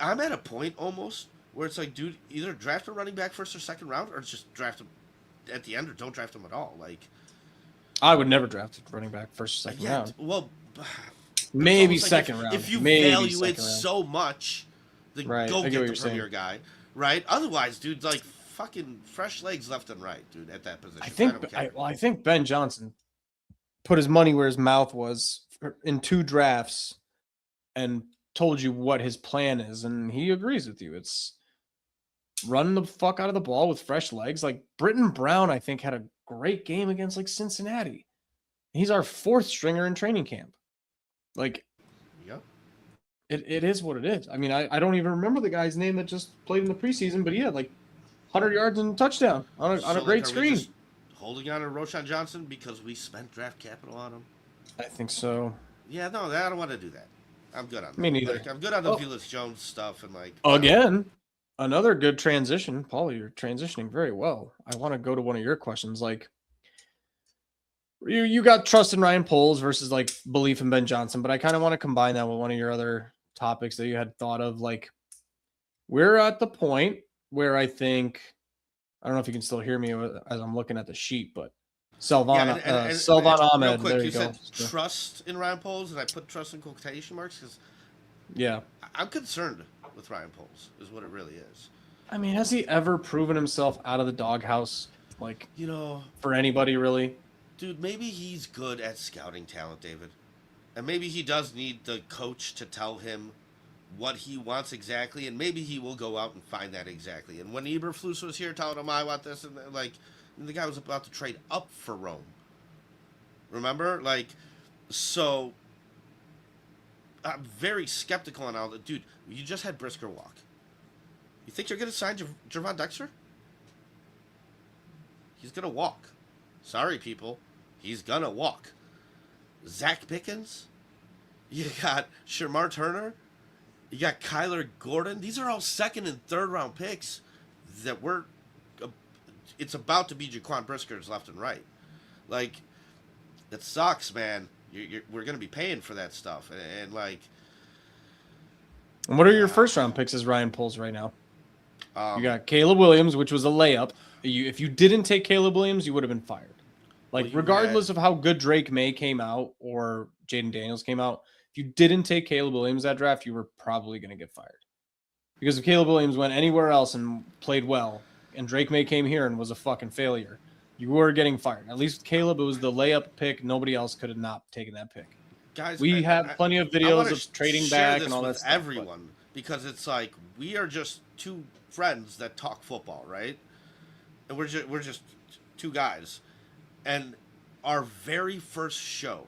I'm at a point almost where it's like, dude, either draft a running back first or second round, or just draft him at the end, or don't draft him at all. Like, I would never draft a running back first or second yeah, round. well, Maybe it's like second round. If you Maybe value second it round. so much, then Right, go I get get what the you're saying. premier guy, right? Otherwise, dude, like fucking fresh legs left and right, dude, at that position. I think don't care. I think Ben Johnson put his money where his mouth was in 2 drafts and told you what his plan is, and he agrees with you. It's run the fuck out of the ball with fresh legs. Like Britton Brown, I think, had a great game against like Cincinnati. He's our 4th stringer in training camp. Like, Yep. it is what it is. I mean, I don't even remember the guy's name that just played in the preseason, but he had like 100 yards and a touchdown on a So, great like, are we screen. just holding on to Roshan Johnson because we spent draft capital on him. I think so. Yeah, no, I don't want to do that. I'm good on that. Me neither. Like, I'm good on the Oh. Velus Jones stuff and like Again, another good transition. Paul, you're transitioning very well. I want to go to one of your questions. Like, you got trust in Ryan Poles versus like belief in Ben Johnson, but I kind of want to combine that with one of your other topics that you had thought of. Like, we're at the point where I think, I don't know if you can still hear me as I'm looking at the sheet, but Salvan Ahmed. Real quick, There you you go. said trust in Ryan Poles, and I put trust in quotation marks because Yeah. I'm concerned with Ryan Poles, is what it really is. I mean, has he ever proven himself out of the doghouse? Like, You know, for anybody, really? dude, maybe he's good at scouting talent, David. And maybe he does need the coach to tell him what he wants exactly, and maybe he will go out and find that exactly. And when Eberflus was here telling him, I want this, and like, the guy was about to trade up for Rome. Remember? Like, so I'm very skeptical on all that. Dude, you just had Brisker walk. You think you're going to sign Javon Dexter? He's going to walk. Sorry, people. He's going to walk. Zach Pickens? You got Shamar Turner? You got Kyler Gordon? These are all 2nd and 3rd round picks that we're... it's about to be Jaquan Brisker's left and right. Like, it sucks, man. We're going to be paying for that stuff. And like... And what are your first round picks as Ryan Poles right now? You got Caleb Williams, which was a layup. If you didn't take Caleb Williams, you would have been fired. Like, Well, you regardless of how good Drake May came out or Jaden Daniels came out, if you didn't take Caleb Williams that draft, you were probably going to get fired. Because if Caleb Williams went anywhere else and played well, and Drake May came here and was a fucking failure, you were getting fired. At least Caleb, it was the layup pick. Nobody else could have not taken that pick. Guys, We have plenty of videos wanna of trading share back this and all that with stuff, but- everyone, because it's like we are just 2 friends that talk football, right? And we're just 2 guys, and our very first show,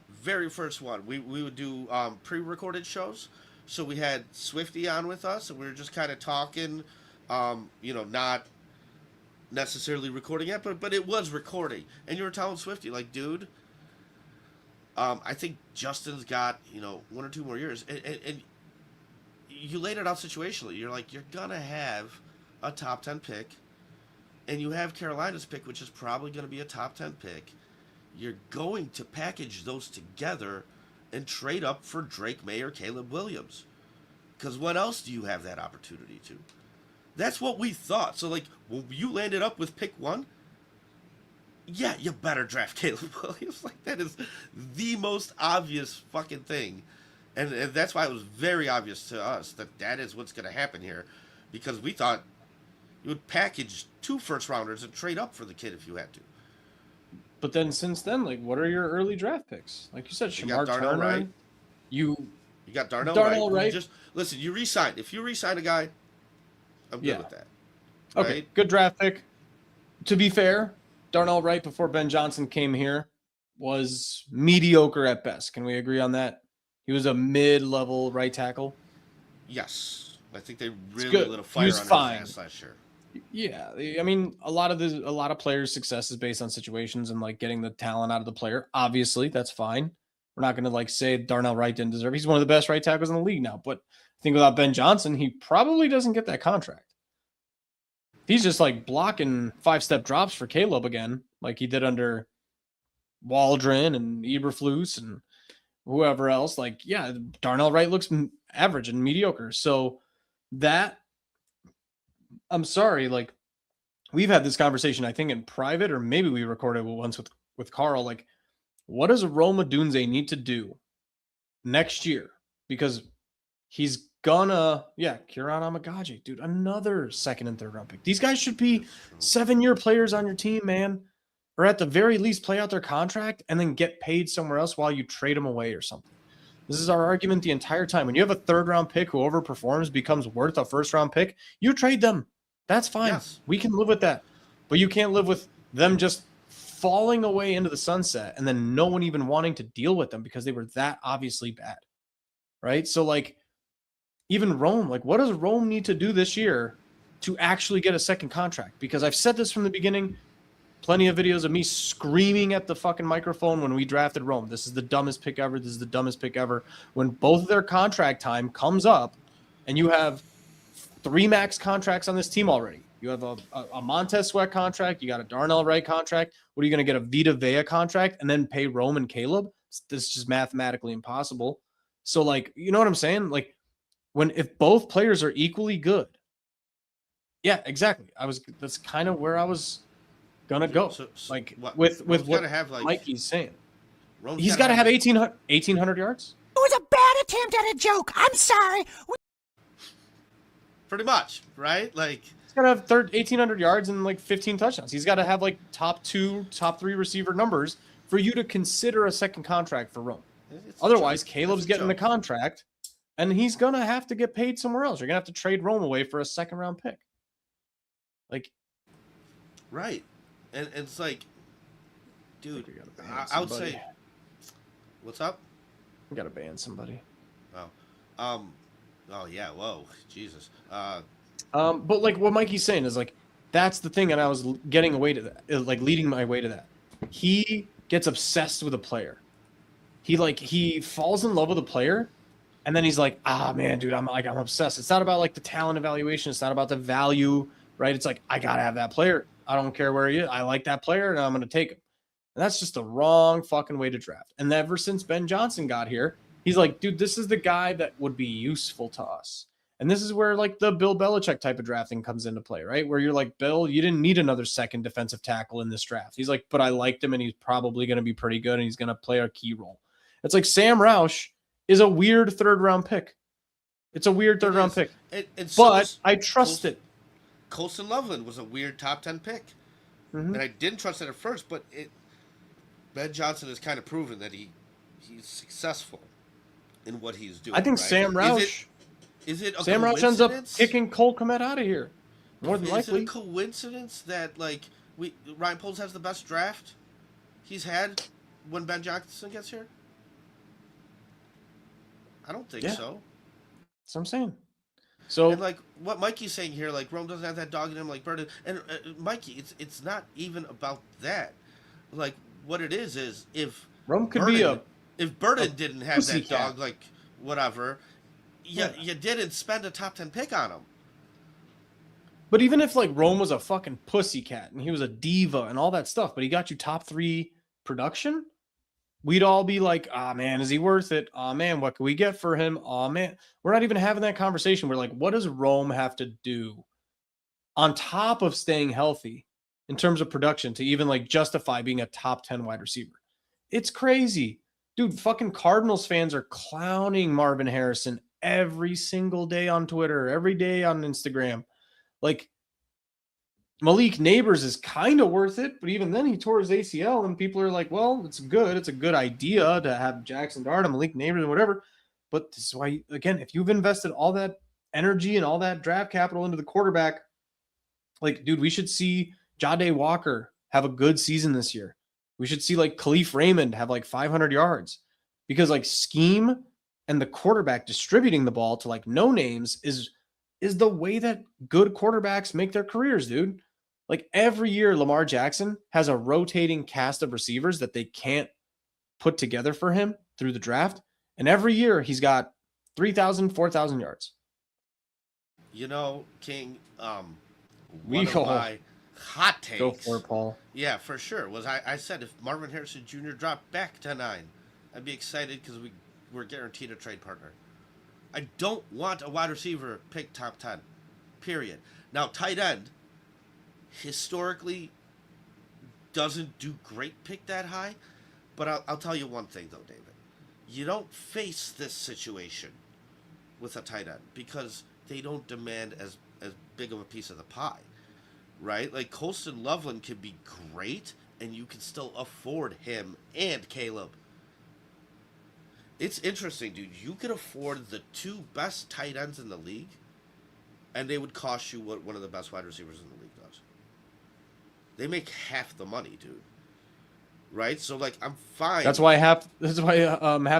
very first one, we would do pre-recorded shows. So we had Swifty on with us, and we were just kind of talking, not necessarily recording it, but it was recording. And you were telling Swifty, like, dude, I think Justin's got 1 or 2 more years, and you laid it out situationally. You're like, you're gonna have a top 10 pick, and you have Carolina's pick, which is probably going to be a top 10 pick. You're going to package those together and trade up for Drake May or Caleb Williams. Because when else do you have that opportunity to? That's what we thought. So, like, when you landed up with pick 1, yeah, you better draft Caleb Williams. Like, that is the most obvious fucking thing. And that's why it was very obvious to us that is what's going to happen here. Because we thought, You would package 2 first-rounders and trade up for the kid if you had to. But then since then, like, what are your early draft picks? Like you said, You got Shamar Darnell Turner. Wright. You got Darnell Darnell Wright. Wright. Just listen. You re-sign. If you re-sign a guy, I'm good with that. Okay, right? good draft pick. To be fair, Darnell Wright before Ben Johnson came here was mediocre at best. Can we agree on that? He was a mid-level right tackle. Yes, I think they really good. lit a He fire was under fine. his ass last year. Yeah, I mean, a lot of players' success is based on situations and like getting the talent out of the player. Obviously, that's fine. We're not going to like say Darnell Wright didn't deserve. He's one of the best right tackles in the league now. But I think without Ben Johnson, he probably doesn't get that contract. He's just like blocking 5-step drops for Caleb again, like he did under Waldron and Eberflus and whoever else. Like, yeah, Darnell Wright looks average and mediocre. So that, I'm sorry, like we've had this conversation, I think in private, or maybe we recorded it once with Carl. Like, what does Rome Odunze need to do next year? Because he's gonna, Kieran Amagaji, dude, another 2nd and 3rd round pick. These guys should be 7-year players on your team, man. Or at the very least play out their contract and then get paid somewhere else while you trade them away or something. This is our argument the entire time. When you have a 3rd round pick who overperforms, becomes worth a 1st round pick, you trade them. That's fine. Yes. We can live with that. But you can't live with them just falling away into the sunset and then no one even wanting to deal with them because they were that obviously bad. Right? So like even Rome, like what does Rome need to do this year to actually get a 2nd contract? Because I've said this from the beginning, plenty of videos of me screaming at the fucking microphone when we drafted Rome. This is the dumbest pick ever. This is the dumbest pick ever. When both of their contract time comes up and you have 3 max contracts on this team already. You have a Montez Sweat contract. You got a Darnell Wright contract. What are you going to get, a Vita Vea contract and then pay Rome and Caleb? This is just mathematically impossible. So like, you know what I'm saying? Like if both players are equally good. Yeah, exactly. That's kind of where I was gonna go. So like with what have, like, Mikey's saying. Rome's He's got to have 1,800 yards. It was a bad attempt at a joke. I'm sorry. Pretty much, right? Like he's got to have 1,800 yards and like 15 touchdowns. He's got to have like top 2, top 3 receiver numbers for you to consider a 2nd contract for Rome. Otherwise, Caleb's getting the contract, and he's gonna have to get paid somewhere else. You're gonna have to trade Rome away for a 2nd round pick. Like, right. And it's like, dude, I would say, what's up? We gotta ban somebody. Oh, yeah. Whoa, Jesus. But like what Mikey's saying is like that's the thing, and I was getting away to that, like leading my way to that. He gets obsessed with a player. He falls in love with a player, and then he's like, man, dude, I'm obsessed. It's not about like the talent evaluation. It's not about the value, right? It's like I gotta have that player. I don't care where he is. I like that player, and I'm going to take him. And that's just the wrong fucking way to draft. And ever since Ben Johnson got here, he's like, dude, this is the guy that would be useful to us. And this is where like the Bill Belichick type of drafting comes into play, right? Where you're like, Bill, you didn't need another 2nd defensive tackle in this draft. He's like, but I liked him, and he's probably going to be pretty good, and he's going to play a key role. It's like Sam Roush is a weird 3rd round pick. It's a weird 3rd round pick. But I trust it. Colson Loveland was a weird top 10 pick. Mm-hmm. And I didn't trust it at first, but Ben Johnson has kind of proven that he's successful in what he's doing. I think right? Sam Roush. Is it a Sam Roush ends up kicking Cole Kmet out of here? More than likely. Is it a coincidence that like Ryan Poles has the best draft he's had when Ben Johnson gets here? I don't think so. That's what I'm saying. So, and like what Mikey's saying here, like Rome doesn't have that dog in him like Burden. And Mikey, it's not even about that. Like what it is if Rome could be if Burden didn't have that cat. dog, like whatever, you didn't spend a top 10 pick on him. But even if like Rome was a fucking pussycat and he was a diva and all that stuff, but he got you top 3 production, we'd all be like, man, is he worth it? Man, what can we get for him? Man, we're not even having that conversation. We're like, what does Rome have to do on top of staying healthy in terms of production to even like justify being a top 10 wide receiver? It's crazy. Dude, fucking Cardinals fans are clowning Marvin Harrison every single day on Twitter, every day on Instagram. Like, Malik Neighbors is kind of worth it, but even then he tore his ACL, and people are like, well, it's good. It's a good idea to have Jackson Dart and Malik Neighbors and whatever. But this is why, again, if you've invested all that energy and all that draft capital into the quarterback, like, dude, we should see Jahdae Walker have a good season this year. We should see like Khalif Raymond have like 500 yards, because like scheme and the quarterback distributing the ball to like no names is the way that good quarterbacks make their careers, dude. Like every year, Lamar Jackson has a rotating cast of receivers that they can't put together for him through the draft. And every year he's got 3,000, 4,000 yards. You know, King, We one of go. my hot takes. Go for it, Paul. Yeah, for sure. I said if Marvin Harrison Jr. dropped back to 9, I'd be excited because we're guaranteed a trade partner. I don't want a wide receiver picked top 10, period. Now, tight end, historically, doesn't do great pick that high, but I'll tell you one thing, though, David. You don't face this situation with a tight end because they don't demand as big of a piece of the pie, right? Like, Colston Loveland could be great, and you can still afford him and Caleb. It's interesting, dude. You could afford the 2 best tight ends in the league, and they would cost you what one of the best wide receivers in the league does. They make half the money, dude. Right? So, like, I'm fine. That's why half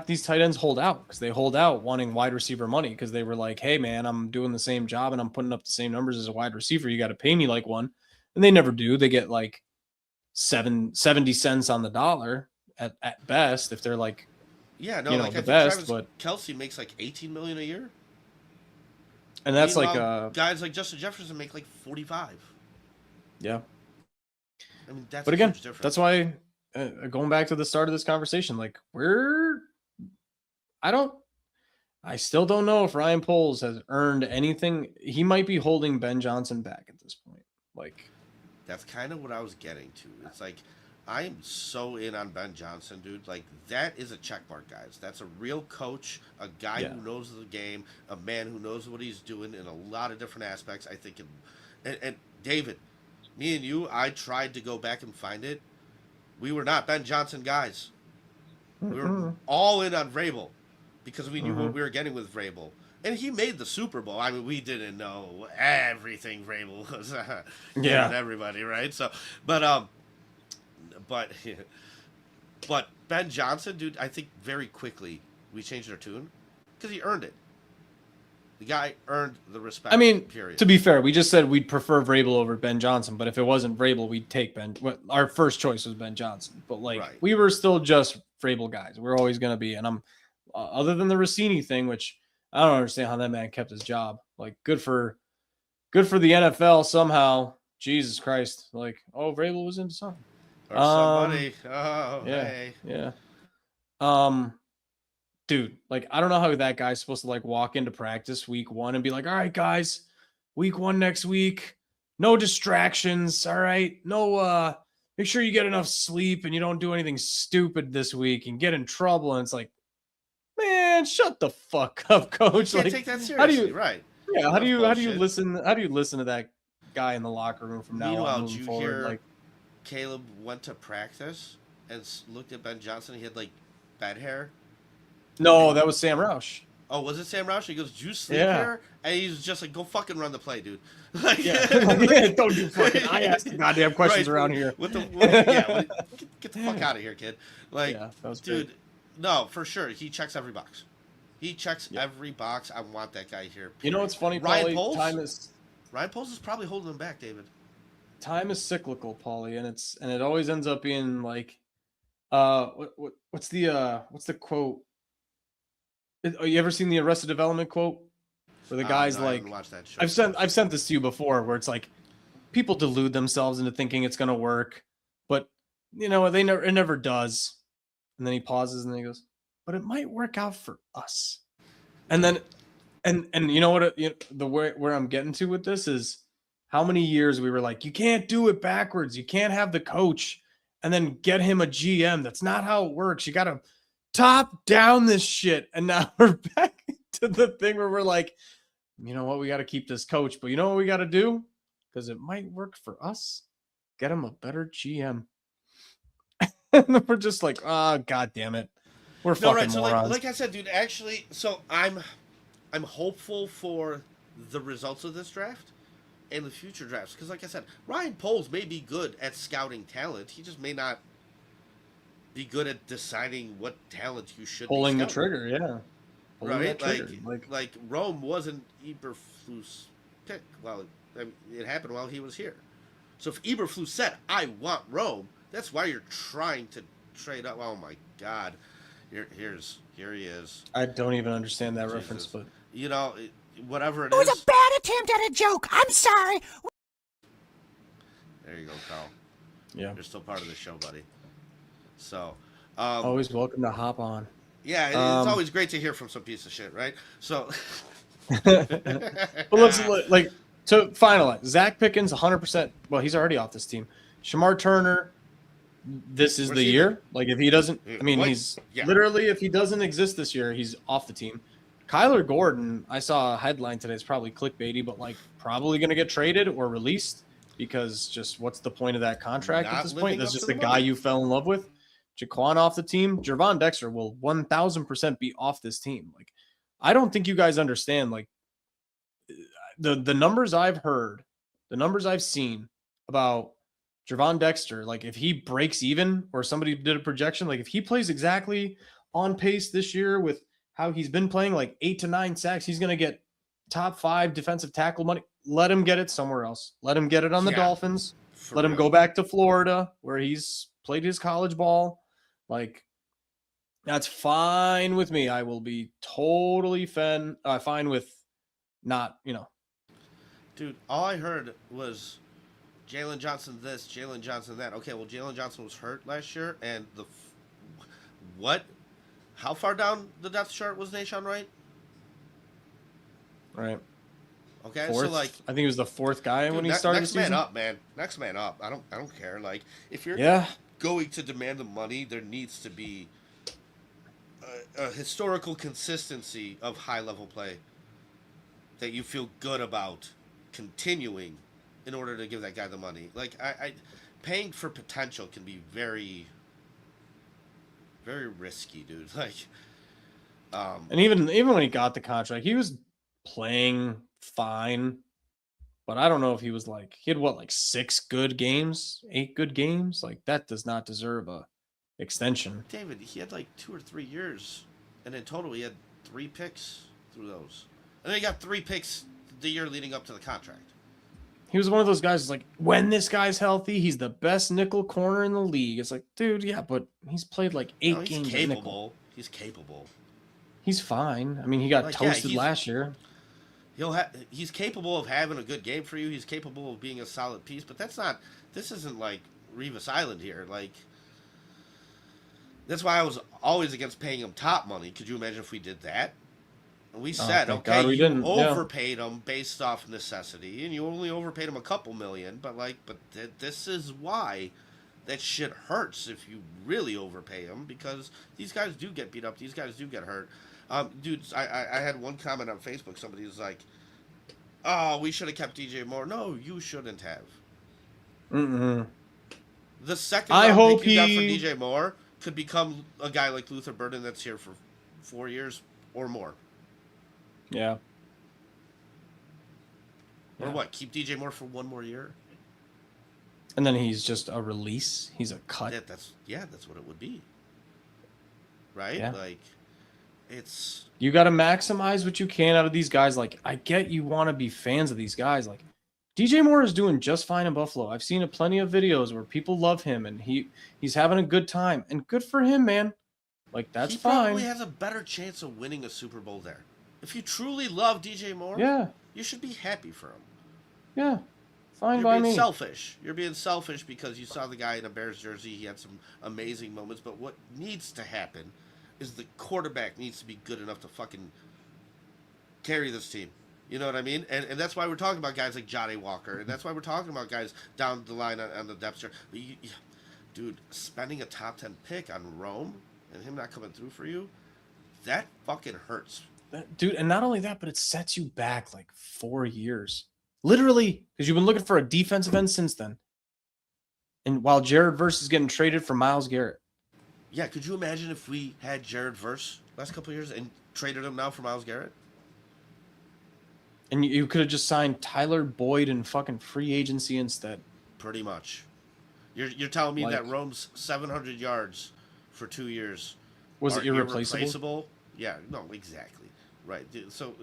these tight ends hold out, because they hold out wanting wide receiver money, because they were like, hey, man, I'm doing the same job and I'm putting up the same numbers as a wide receiver. You got to pay me like one. And they never do. They get like 70 cents on the dollar at best if they're like, yeah, no, you know, like the I think best, Travis but Kelce makes like $18 million a year. and that's Meanwhile, like guys like Justin Jefferson make like 45. yeah. I mean, that's But a again, huge difference. that's why going back to the start of this conversation, like I still don't know if Ryan Poles has earned anything. He might be holding Ben Johnson back at this point. Like, That's kind of what I was getting to. It's like, I am so in on Ben Johnson, dude. Like, that is a check mark, guys. That's a real coach, a guy Yeah. who knows the game, a man who knows what he's doing in a lot of different aspects. I think, and David, me and you, I tried to go back and find it. We were not Ben Johnson guys. We were all in on Vrabel because we knew what we were getting with Vrabel. And he made the Super Bowl. I mean, we didn't know everything Vrabel was giving everybody, right? So, but Ben Johnson, dude, I think very quickly we changed our tune because he earned it. The guy earned the respect. I mean, period. to be fair, we just said we'd prefer Vrabel over Ben Johnson, but if it wasn't Vrabel, we'd take Ben. Our first choice was Ben Johnson, but like Right. we were still just Vrabel guys. We're always going to be, and I'm other than the Rossini thing, which I don't understand how that man kept his job. Like, good for the NFL somehow. Jesus Christ! Like, oh, Vrabel was into something. Or somebody. Oh, yeah, hey. yeah. Dude, like, I don't know how that guy's supposed to like walk into practice week 1 and be like, all right, guys, week 1 next week, no distractions. All right. No, make sure you get enough sleep and you don't do anything stupid this week and get in trouble. And it's like, man, shut the fuck up, coach. You can't Like, take that how seriously, do you, right? yeah. How do you Bullshit. listen to that guy in the locker room from now Meanwhile, on did moving you forward? hear Like, Caleb went to practice and looked at Ben Johnson? He had like bad hair. no, that was Sam Roush. Oh, was it Sam Roush? He goes, "Do you sleep Yeah. here?" And he's just like, "Go fucking run the play, dude." Like, Yeah, don't do fucking. I ask the goddamn questions Right, around here. get the fuck out of here, kid. Like, Yeah, that was dude, great. no, for sure, he checks every box. He checks every box. I want that guy here. You know what's funny, Ryan Paulie? Poles? Ryan Poles is probably holding him back, David. Time is cyclical, Paulie, and it always ends up being like, what's the quote? You ever seen the Arrested Development quote where the guy's No, I like, haven't watched that show. I've sent this to you before, where it's like people delude themselves into thinking it's gonna work, but you know it never does. And then he pauses and then he goes, but it might work out for us. And then and you know what, where I'm getting to with this is how many years we were like, you can't do it backwards, you can't have the coach and then get him a GM. That's not how it works. You gotta top down this shit. And now we're back to the thing where we're like, you know what, we got to keep this coach, but you know what we got to do? because it might work for us. Get him a better GM. And then we're just like, oh, God damn it. We're No, fucking right. So morons. like I said, dude. Actually, so I'm hopeful for the results of this draft and the future drafts because, like I said, Ryan Poles may be good at scouting talent. He just may not be good at deciding what talent you should Pulling be the trigger, yeah. Pulling right? that trigger. Like Rome wasn't Eberflus' pick. Well, I mean, it happened while he was here. So if Eberflus said, "I want Rome," that's why you're trying to trade up. Oh my God, here he is. I don't even understand that Jesus. reference, but You know, whatever it It was is. a bad attempt at a joke. I'm sorry. There you go, Carl. yeah. You're still part of the show, buddy. So, Always welcome to hop on. yeah, it's always great to hear from some piece of shit, right? So, But let's like to finalize. Zach Pickens, 100%. Well, he's already off this team. Shamar Turner, this is Where's the he year. Like if he doesn't, I mean, What? he's Yeah. literally if he doesn't exist this year, he's off the team. Kyler Gordon, I saw a headline today. It's probably clickbaity, but like probably going to get traded or released because just what's the point of that contract Not at this living point? That's up just to the the guy money. you fell in love with. Jaquan off the team. Jervon Dexter will 1,000% be off this team. Like, I don't think you guys understand. Like, the numbers I've heard, the numbers I've seen about Jervon Dexter, like if he breaks even or somebody did a projection, like if he plays exactly on pace this year with how he's been playing, like 8 to 9 sacks, he's going to get top 5 defensive tackle money. Let him get it somewhere else. Let him get it on the Yeah, Dolphins. for Let him real. go back to Florida where he's played his college ball. Like, that's fine with me. I will be totally fine with not, Dude, all I heard was Jalen Johnson this, Jalen Johnson that. Okay, well, Jalen Johnson was hurt last year, and what? How far down the depth chart was Nahshon Wright? right. Okay, Fourth. so like, I think he was the 4th guy when he next started the season. man up, man. Next man up. I don't care. Like, if you're Yeah. going to demand the money, there needs to be a historical consistency of high level play that you feel good about continuing in order to give that guy the money. Like, I paying for potential can be very, very risky, dude. Like, And even when he got the contract, he was playing fine. But I don't know if he was like he had like 6 good games, 8 good games. Like that does not deserve a extension. David, he had like 2 or 3 years, and in total he had 3 picks through those. And then he got 3 picks the year leading up to the contract. He was one of those guys who's like, when this guy's healthy, he's the best nickel corner in the league. It's like, dude, yeah, but he's played like 8 No, he's games. capable. At nickel. He's capable. He's fine. I mean, he got Like, yeah, toasted last year. He's capable of having a good game for you. He's capable of being a solid piece, but this isn't like Revis Island here. Like, that's why I was always against paying him top money. Could you imagine if we did that? And we said, thank okay, God we you didn't. Yeah. overpaid him based off necessity, and you only overpaid him a couple million. But this is why that shit hurts if you really overpay him, because these guys do get beat up. These guys do get hurt. Dude, I had one comment on Facebook. Somebody was like, "Oh, we should have kept DJ Moore." No, you shouldn't have. The second I round hope pick you got for he- DJ Moore could become a guy like Luther Burden that's here for 4 years or more. Yeah. Or what? Keep DJ Moore for 1 more year? And then he's just a release. He's a cut. That's what it would be. Right? Yeah. Like, it's You got to maximize what you can out of these guys. Like, I get you want to be fans of these guys. Like, DJ Moore is doing just fine in Buffalo. I've seen plenty of videos where people love him and he's having a good time. And good for him, man. Like, that's he fine. probably has a better chance of winning a Super Bowl there. If you truly love DJ Moore, Yeah. you should be happy for him. Yeah. Fine You're by being me. selfish. You're being selfish because you saw the guy in a Bears jersey. He had some amazing moments. But what needs to happen is the quarterback needs to be good enough to fucking carry this team. You know what I mean? And that's why we're talking about guys like Johnny Walker. And that's why we're talking about guys down the line on the depth chart. But dude, spending a top 10 pick on Rome and him not coming through for you, that fucking hurts. Dude, and not only that, but it sets you back like 4 years. Literally, because you've been looking for a defensive end since then. And while Jared Verse is getting traded for Myles Garrett. Yeah, could you imagine if we had Jared Verse last couple of years and traded him now for Myles Garrett? And you could have just signed Tyler Boyd in fucking free agency instead. Pretty much. You're telling me Like- that Rome's 700 yards for 2 years Was are it irreplaceable? Yeah, no, exactly. Right. So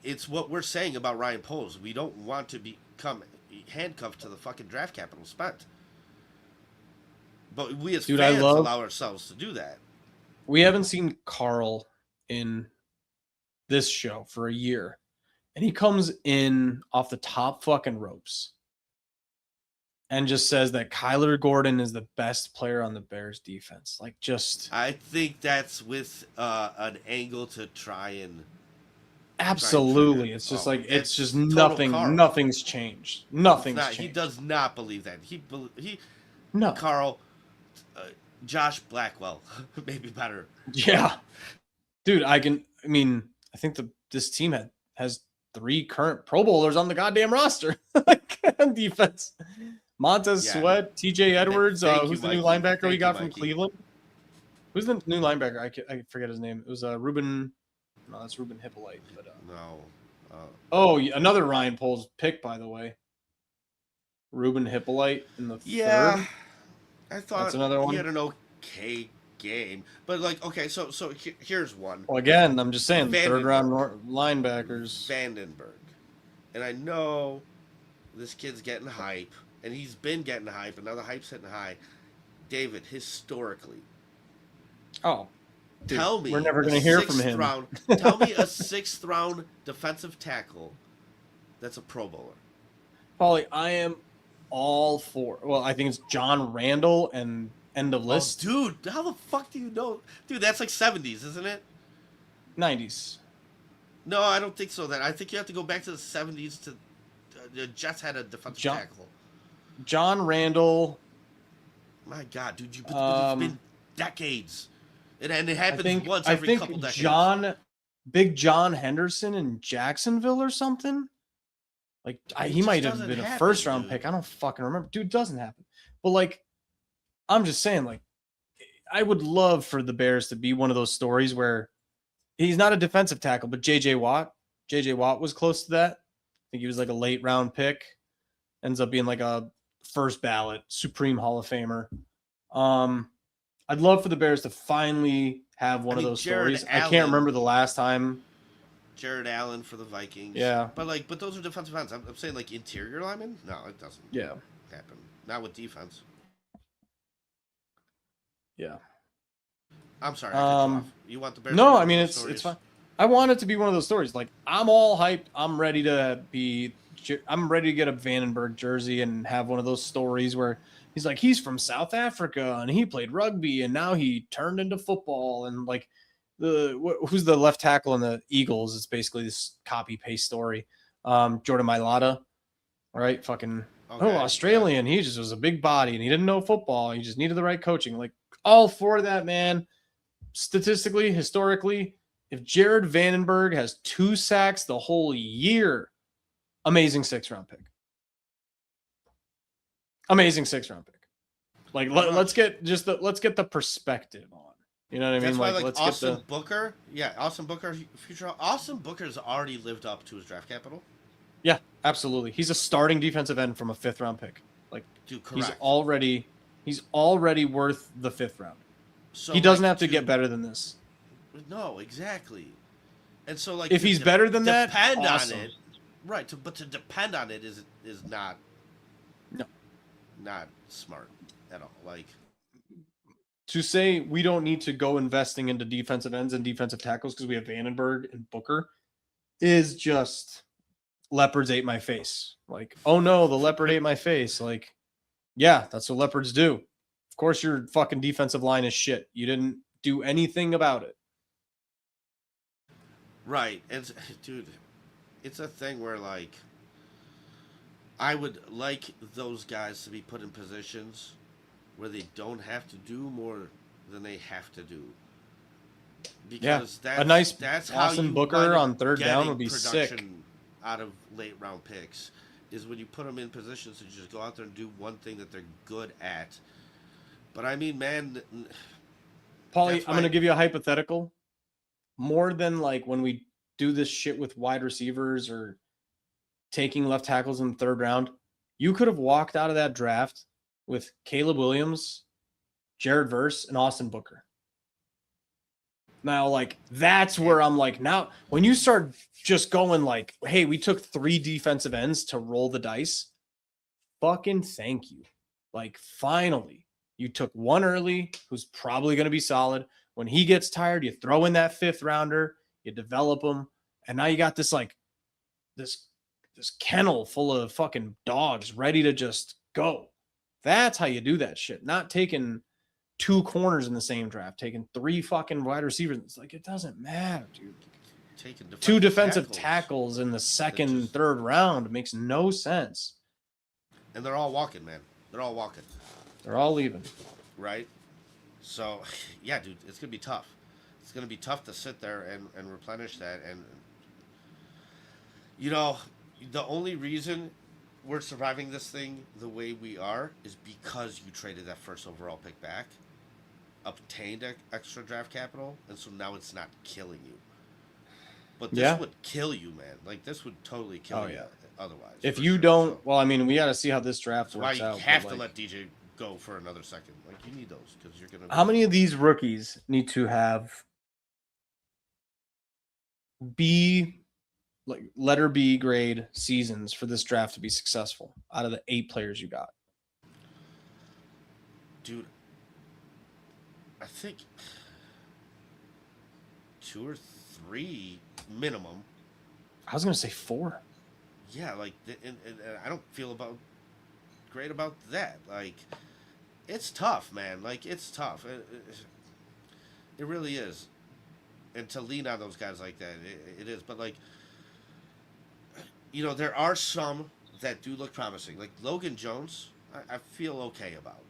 it's what we're saying about Ryan Poles. We don't want to become handcuffed to the fucking draft capital spent. But we as fans allow ourselves to do that. We haven't seen Carl in this show for a year. And he comes in off the top fucking ropes and just says that Kyler Gordon is the best player on the Bears defense. Like, just I think that's with an angle to try and absolutely. It's just like it's just nothing. Carl. Nothing's changed. Nothing's changed. He does not believe that. No. Carl, Josh Blackwell, maybe better. Yeah, dude. I think this team has 3 current Pro Bowlers on the goddamn roster. Like, on defense. Montez Sweat, TJ Edwards. Who's the new linebacker we got from Cleveland? Who's the new linebacker? I forget his name. It was Ruben. No, that's Ruben Hippolyte. But no. Another Ryan Poles pick, by the way. Ruben Hippolyte in the third. I thought that's another one. He had an okay game, but like, okay, so here's one. Well, again, I'm just saying, third round linebackers. Vandenberg, and I know this kid's getting hype, and he's been getting hype, and now the hype's hitting high. David, historically, dude, tell me we're never going to hear from him. Tell me a 6th round defensive tackle that's a Pro Bowler. Paulie, I am all for. Well, I think it's John Randall and end of list. Oh, dude, how the fuck do you know? Dude, that's like 70s, isn't it? 90s. No, I don't think so. I think you have to go back to the 70s to the Jets had a defensive tackle. John Randall. My God, dude, it's been decades. And it happens once every couple decades. Big John Henderson in Jacksonville or something. Like, he might have been a first round pick. I don't fucking remember. Dude, it doesn't happen. But like, I'm just saying, like, I would love for the Bears to be one of those stories where he's not a defensive tackle, but J.J. Watt was close to that. I think he was like a late round pick. Ends up being like a first ballot Supreme Hall of Famer. I'd love for the Bears to finally have one of those stories. I can't remember the last time. Jared Allen for the Vikings. Yeah. But those are defensive ends. I'm saying like interior linemen? No, it doesn't happen. Not with defense. Yeah. I'm sorry. I cut you off. You want the Bears? No, I mean it's fine. I want it to be one of those stories. Like, I'm all hyped. I'm ready to get a Vandenberg jersey and have one of those stories where he's like, he's from South Africa and he played rugby and now he turned into football. And like, who's the left tackle in the Eagles? It's basically this copy paste story. Jordan Mailata, right? Fucking Australian. He just was a big body and he didn't know football. He just needed the right coaching. Like, all for that, man. Statistically, historically, if Jared Vandenberg has 2 sacks the whole year, amazing 6th round pick. Amazing 6th round pick. Like, let's get the perspective on. You know what I mean? That's why, let's Austin get Booker. Yeah, Austin Booker. Austin Booker's already lived up to his draft capital. Yeah, absolutely. He's a starting defensive end from a 5th round pick. Like, dude, correct. He's already worth the 5th round. So he doesn't have to get better than this. No, exactly. And so, like, if he's better than that, depend awesome. on it, right? But to depend on it is not smart at all. Like, to say we don't need to go investing into defensive ends and defensive tackles because we have Vandenberg and Booker is just leopards ate my face. Like, oh no, the leopard ate my face. Like, yeah, that's what leopards do. Of course, your fucking defensive line is shit. You didn't do anything about it. Right. And, dude, it's a thing where, like, I would like those guys to be put in positions where they don't have to do more than they have to do. Because that's Austin Booker on 3rd down would be sick. out of late round picks is when you put them in positions to just go out there and do one thing that they're good at. But I mean, man, Paulie, that's I'm going to why- give you a hypothetical. More than like when we do this shit with wide receivers or taking left tackles in the third round, you could have walked out of that draft with Caleb Williams, Jared Verse, and Austin Booker. Now, like, that's where I'm like, now, when you start just going like, hey, we took 3 defensive ends to roll the dice, fucking thank you. Like, finally, you took one early who's probably going to be solid. When he gets tired, you throw in that 5th rounder, you develop him, and now you got this, like, this kennel full of fucking dogs ready to just go. That's how you do that shit. Not taking 2 corners in the same draft, taking 3 fucking wide receivers. It's like, it doesn't matter, dude. taking 2 defensive tackles in the second, just- third round makes no sense. and they're all walking, man. They're all walking, They're all leaving. right? So, yeah, dude, it's gonna be tough. It's gonna be tough to sit there and replenish that. And you know, the only reason we're surviving this thing the way we are is because you traded that first overall pick back, obtained extra draft capital, and so now it's not killing you. But this would kill you, man. Like, this would totally kill you otherwise. If for you sure. don't, So, well, I mean, we got to see how this draft that's why works you out. have but, to like, let DJ go for another second. Like, you need those because you're gonna. how many of these rookies need to have B, like letter B grade seasons for this draft to be successful out of the 8 players you got? Dude, I think 2 or 3 minimum. I was going to say 4. Yeah, like, and I don't feel great about that. Like, it's tough, man. Like, it's tough. It really is. And to lean on those guys like that, it is. But, like, you know, there are some that do look promising. Like, Logan Jones, I feel okay about.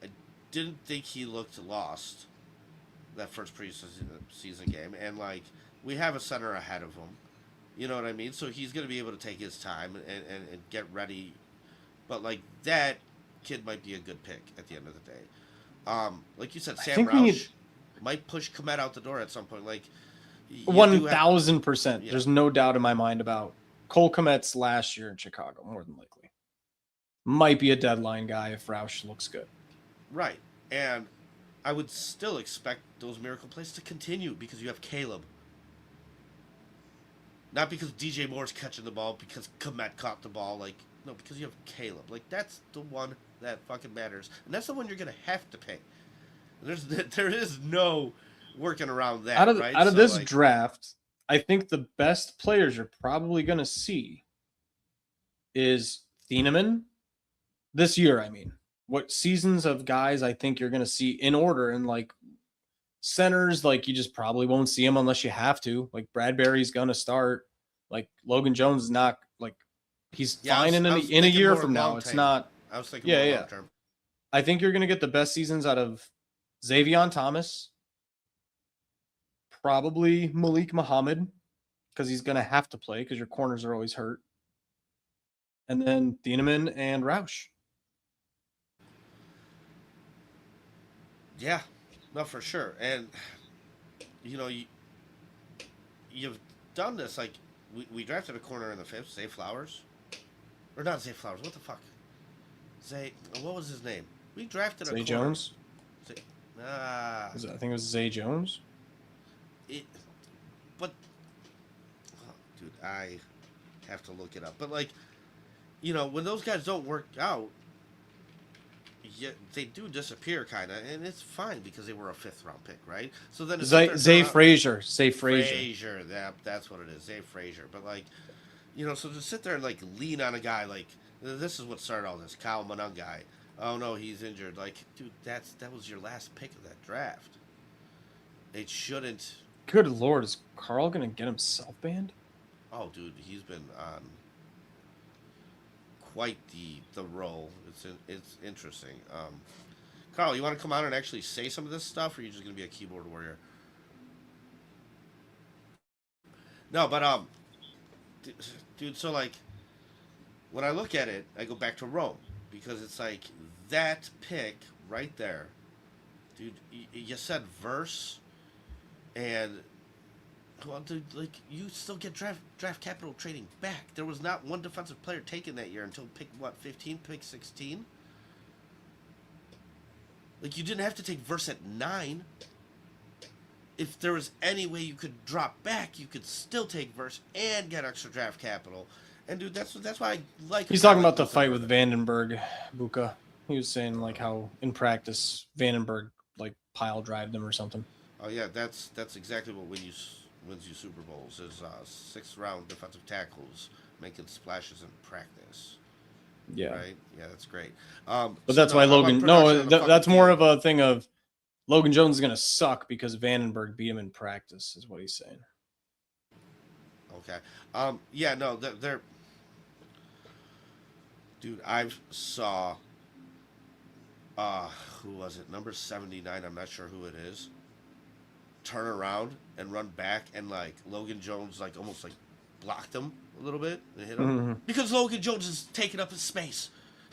I didn't think he looked lost that first preseason game. And, like, we have a center ahead of him. You know what I mean? So he's going to be able to take his time and get ready. But, like, that kid might be a good pick at the end of the day. Like you said, Sam think we Roush need- might push Komet out the door at some point. Like, you do 1,000%. Yeah. There's no doubt in my mind about Cole Kmet's last year in Chicago, more than likely. Might be a deadline guy if Roush looks good. Right. And I would still expect those miracle plays to continue because you have Caleb. Not because DJ Moore's catching the ball, because Komet caught the ball. Like, no, because you have Caleb. Like, that's the one that fucking matters. And that's the one you're going to have to pay. There is no working around that, Out of right? out of So, this like, draft, I think the best players you're probably going to see is Thieneman this year. I mean, what seasons of guys I think you're going to see in order, and like centers, like you just probably won't see him unless you have to. Like Bradbury's going to start. Like Logan Jones is not, like, he's Yeah, fine in I a was in a thinking year more from now. long It's term. not. I was thinking Yeah, more yeah. long term. I think you're going to get the best seasons out of Xavion Thomas, probably Malik Muhammad, because he's going to have to play because your corners are always hurt, and then Thieneman and Roush. Yeah, no, for sure. And, you know, you've done this. Like, we drafted a corner in the 5th, Zay Flowers. Or not Zay Flowers, what the fuck? What was his name? We drafted a Zay corner. Jones? Zay, I think it was Zay Jones. But, oh, dude, I have to look it up. But, like, you know, when those guys don't work out, they do disappear, kind of, and it's fine because they were a 5th-round pick, right? So then Zay Frazier. Zay Frazier. Frazier, that's what it is, Zay Frazier. But, like, you know, so to sit there and, like, lean on a guy, like, this is what started all this, Kyle Manung guy. Oh, no, he's injured. Like, dude, that was your last pick of that draft. It shouldn't. Good Lord, is Carl going to get himself banned? Oh, dude, he's been on quite the roll. It's interesting. Carl, you want to come on and actually say some of this stuff, or are you just going to be a keyboard warrior? No, but dude. So like, when I look at it, I go back to Rome because it's like that pick right there, dude. You said verse, and well, dude, like you still get draft capital trading back. There was not one defensive player taken that year until pick 15, pick 16. Like you didn't have to take verse at 9. If there was any way you could drop back, you could still take verse and get extra draft capital. And dude, that's why I like. He's talking about the fight with Vandenberg, Buka. He was saying like how in practice Vandenberg like pile drived him or something. Oh yeah, that's exactly what wins you Super Bowls is 6th round defensive tackles making splashes in practice. Yeah. Right. Yeah, that's great. But that's why Logan. No, that's more of a thing of Logan Jones is gonna suck because Vandenberg beat him in practice, is what he's saying. Okay. Yeah. No. They're. Dude, I saw. Who was it? Number 79. I'm not sure who it is. Turn around and run back, and like Logan Jones, like almost like blocked him a little bit and hit him because Logan Jones is taking up his space.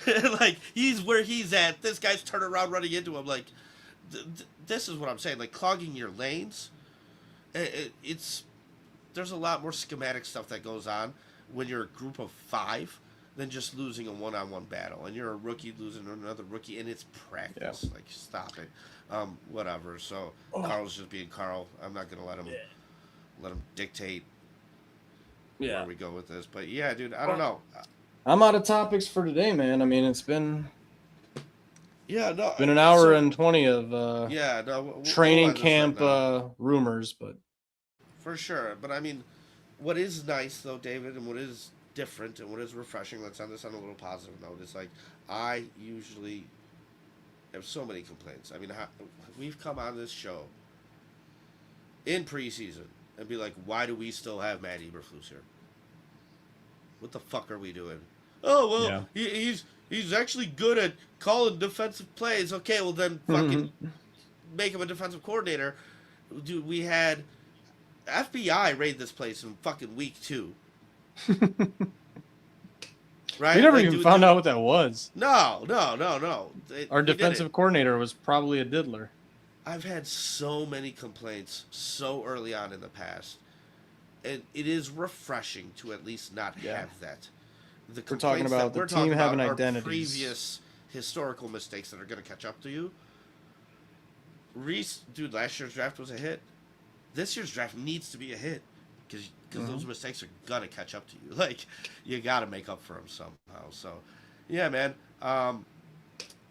Like he's where he's at. This guy's turning around, running into him. Like this is what I'm saying. Like clogging your lanes. It's there's a lot more schematic stuff that goes on when you're a group of 5 than just losing a one-on-one battle. And you're a rookie losing to another rookie, and it's practice. Yeah. Like stop it. Whatever. So Carl's just being Carl. I'm not gonna let him dictate where we go with this. But yeah, dude, I don't know. I'm out of topics for today, man. I mean, it's been been an hour and 20 of training camp rumors, but for sure. But I mean, what is nice though, David, and what is different and what is refreshing, let's end this on a little positive note, is like I usually have so many complaints. I mean, we've come on this show in preseason and be like, why do we still have Matt Eberflus here? What the fuck are we doing? Oh, well, he's actually good at calling defensive plays. Okay, well then fucking make him a defensive coordinator. Dude, we had FBI raid this place in fucking week 2. Right? We never even found out what that was. No. Our defensive coordinator was probably a diddler. I've had so many complaints so early on in the past, and it is refreshing to at least not have that. We're talking about the team having identities. Previous historical mistakes that are going to catch up to you. Reese, dude, last year's draft was a hit. This year's draft needs to be a hit because those mistakes are going to catch up to you. Like, you got to make up for them somehow. So, yeah, man. I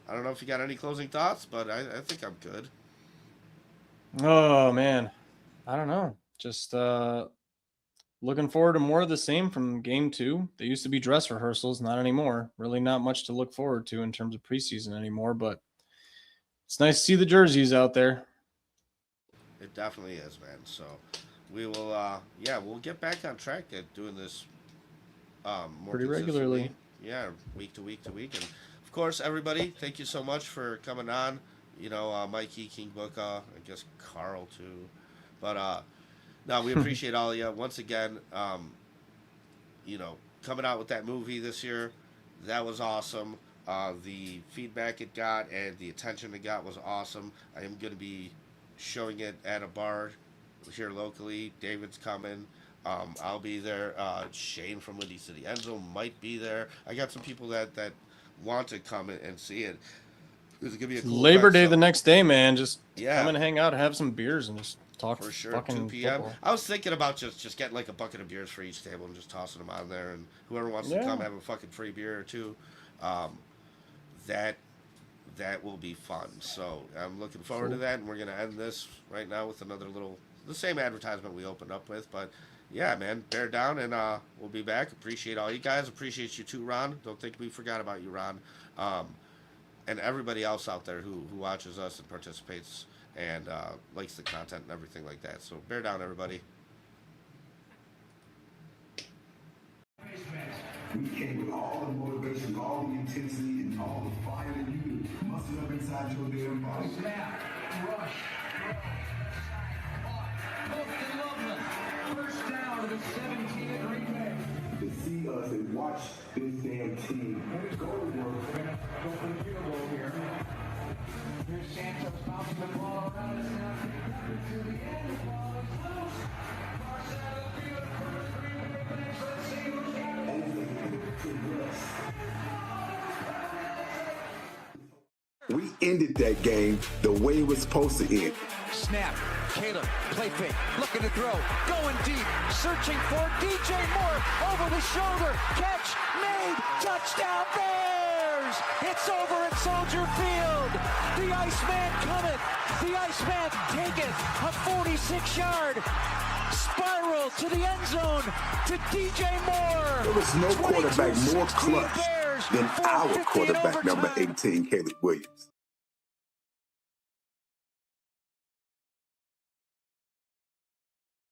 don't know if you got any closing thoughts, but I think I'm good. Oh, man. I don't know. Just looking forward to more of the same from game 2. They used to be dress rehearsals, not anymore. Really not much to look forward to in terms of preseason anymore, but it's nice to see the jerseys out there. It definitely is, man. So we will, we'll get back on track at doing this more pretty regularly. Yeah, week to week to week. And, of course, everybody, thank you so much for coming on. You know, Mikey, King Booka, I guess Carl, too. But, no, we appreciate all of you. Once again, you know, coming out with that movie this year, that was awesome. The feedback it got and the attention it got was awesome. I am going to be showing it at a bar here locally. David's coming. I'll be there. Shane from Windy City Enzo might be there. I got some people that want to come and see it. It's gonna be a cool Labor event, Day so. the next day, man. Just come and hang out, have some beers, and just talk for sure. fucking 2 p.m. football. I was thinking about just getting like a bucket of beers for each table and just tossing them on there, and whoever wants to come have a fucking free beer or two. That will be fun. So I'm looking forward to that, and we're gonna end this right now with another the same advertisement we opened up with, but. Yeah, man, bear down, and we'll be back. Appreciate all you guys. Appreciate you too, Ron. Don't think we forgot about you, Ron. And everybody else out there who watches us and participates and likes the content and everything like that. So bear down, everybody. We came with all the motivation, all the intensity, and all the fire that you mustered up inside your damn body. Snap, rush, Loveland, first down to the 17th. see us and watch this damn team go to work. We're gonna go for the field goal here. Here's Santos bouncing the ball around. It's now kicked up into the end. The ball is loose. Far side of the field. First three. Make an excellent save. Who's got it? And they put to rest. We ended that game the way it was supposed to end. Snap. Caleb, play fake, looking to throw, going deep, searching for DJ Moore, over the shoulder, catch, made, touchdown Bears! It's over at Soldier Field. The Iceman cometh, the Iceman taketh a 46-yard spiral to the end zone to DJ Moore. There was no quarterback more clutch Bears, than our 4:50 in quarterback, number overtime. 18, Caleb Williams.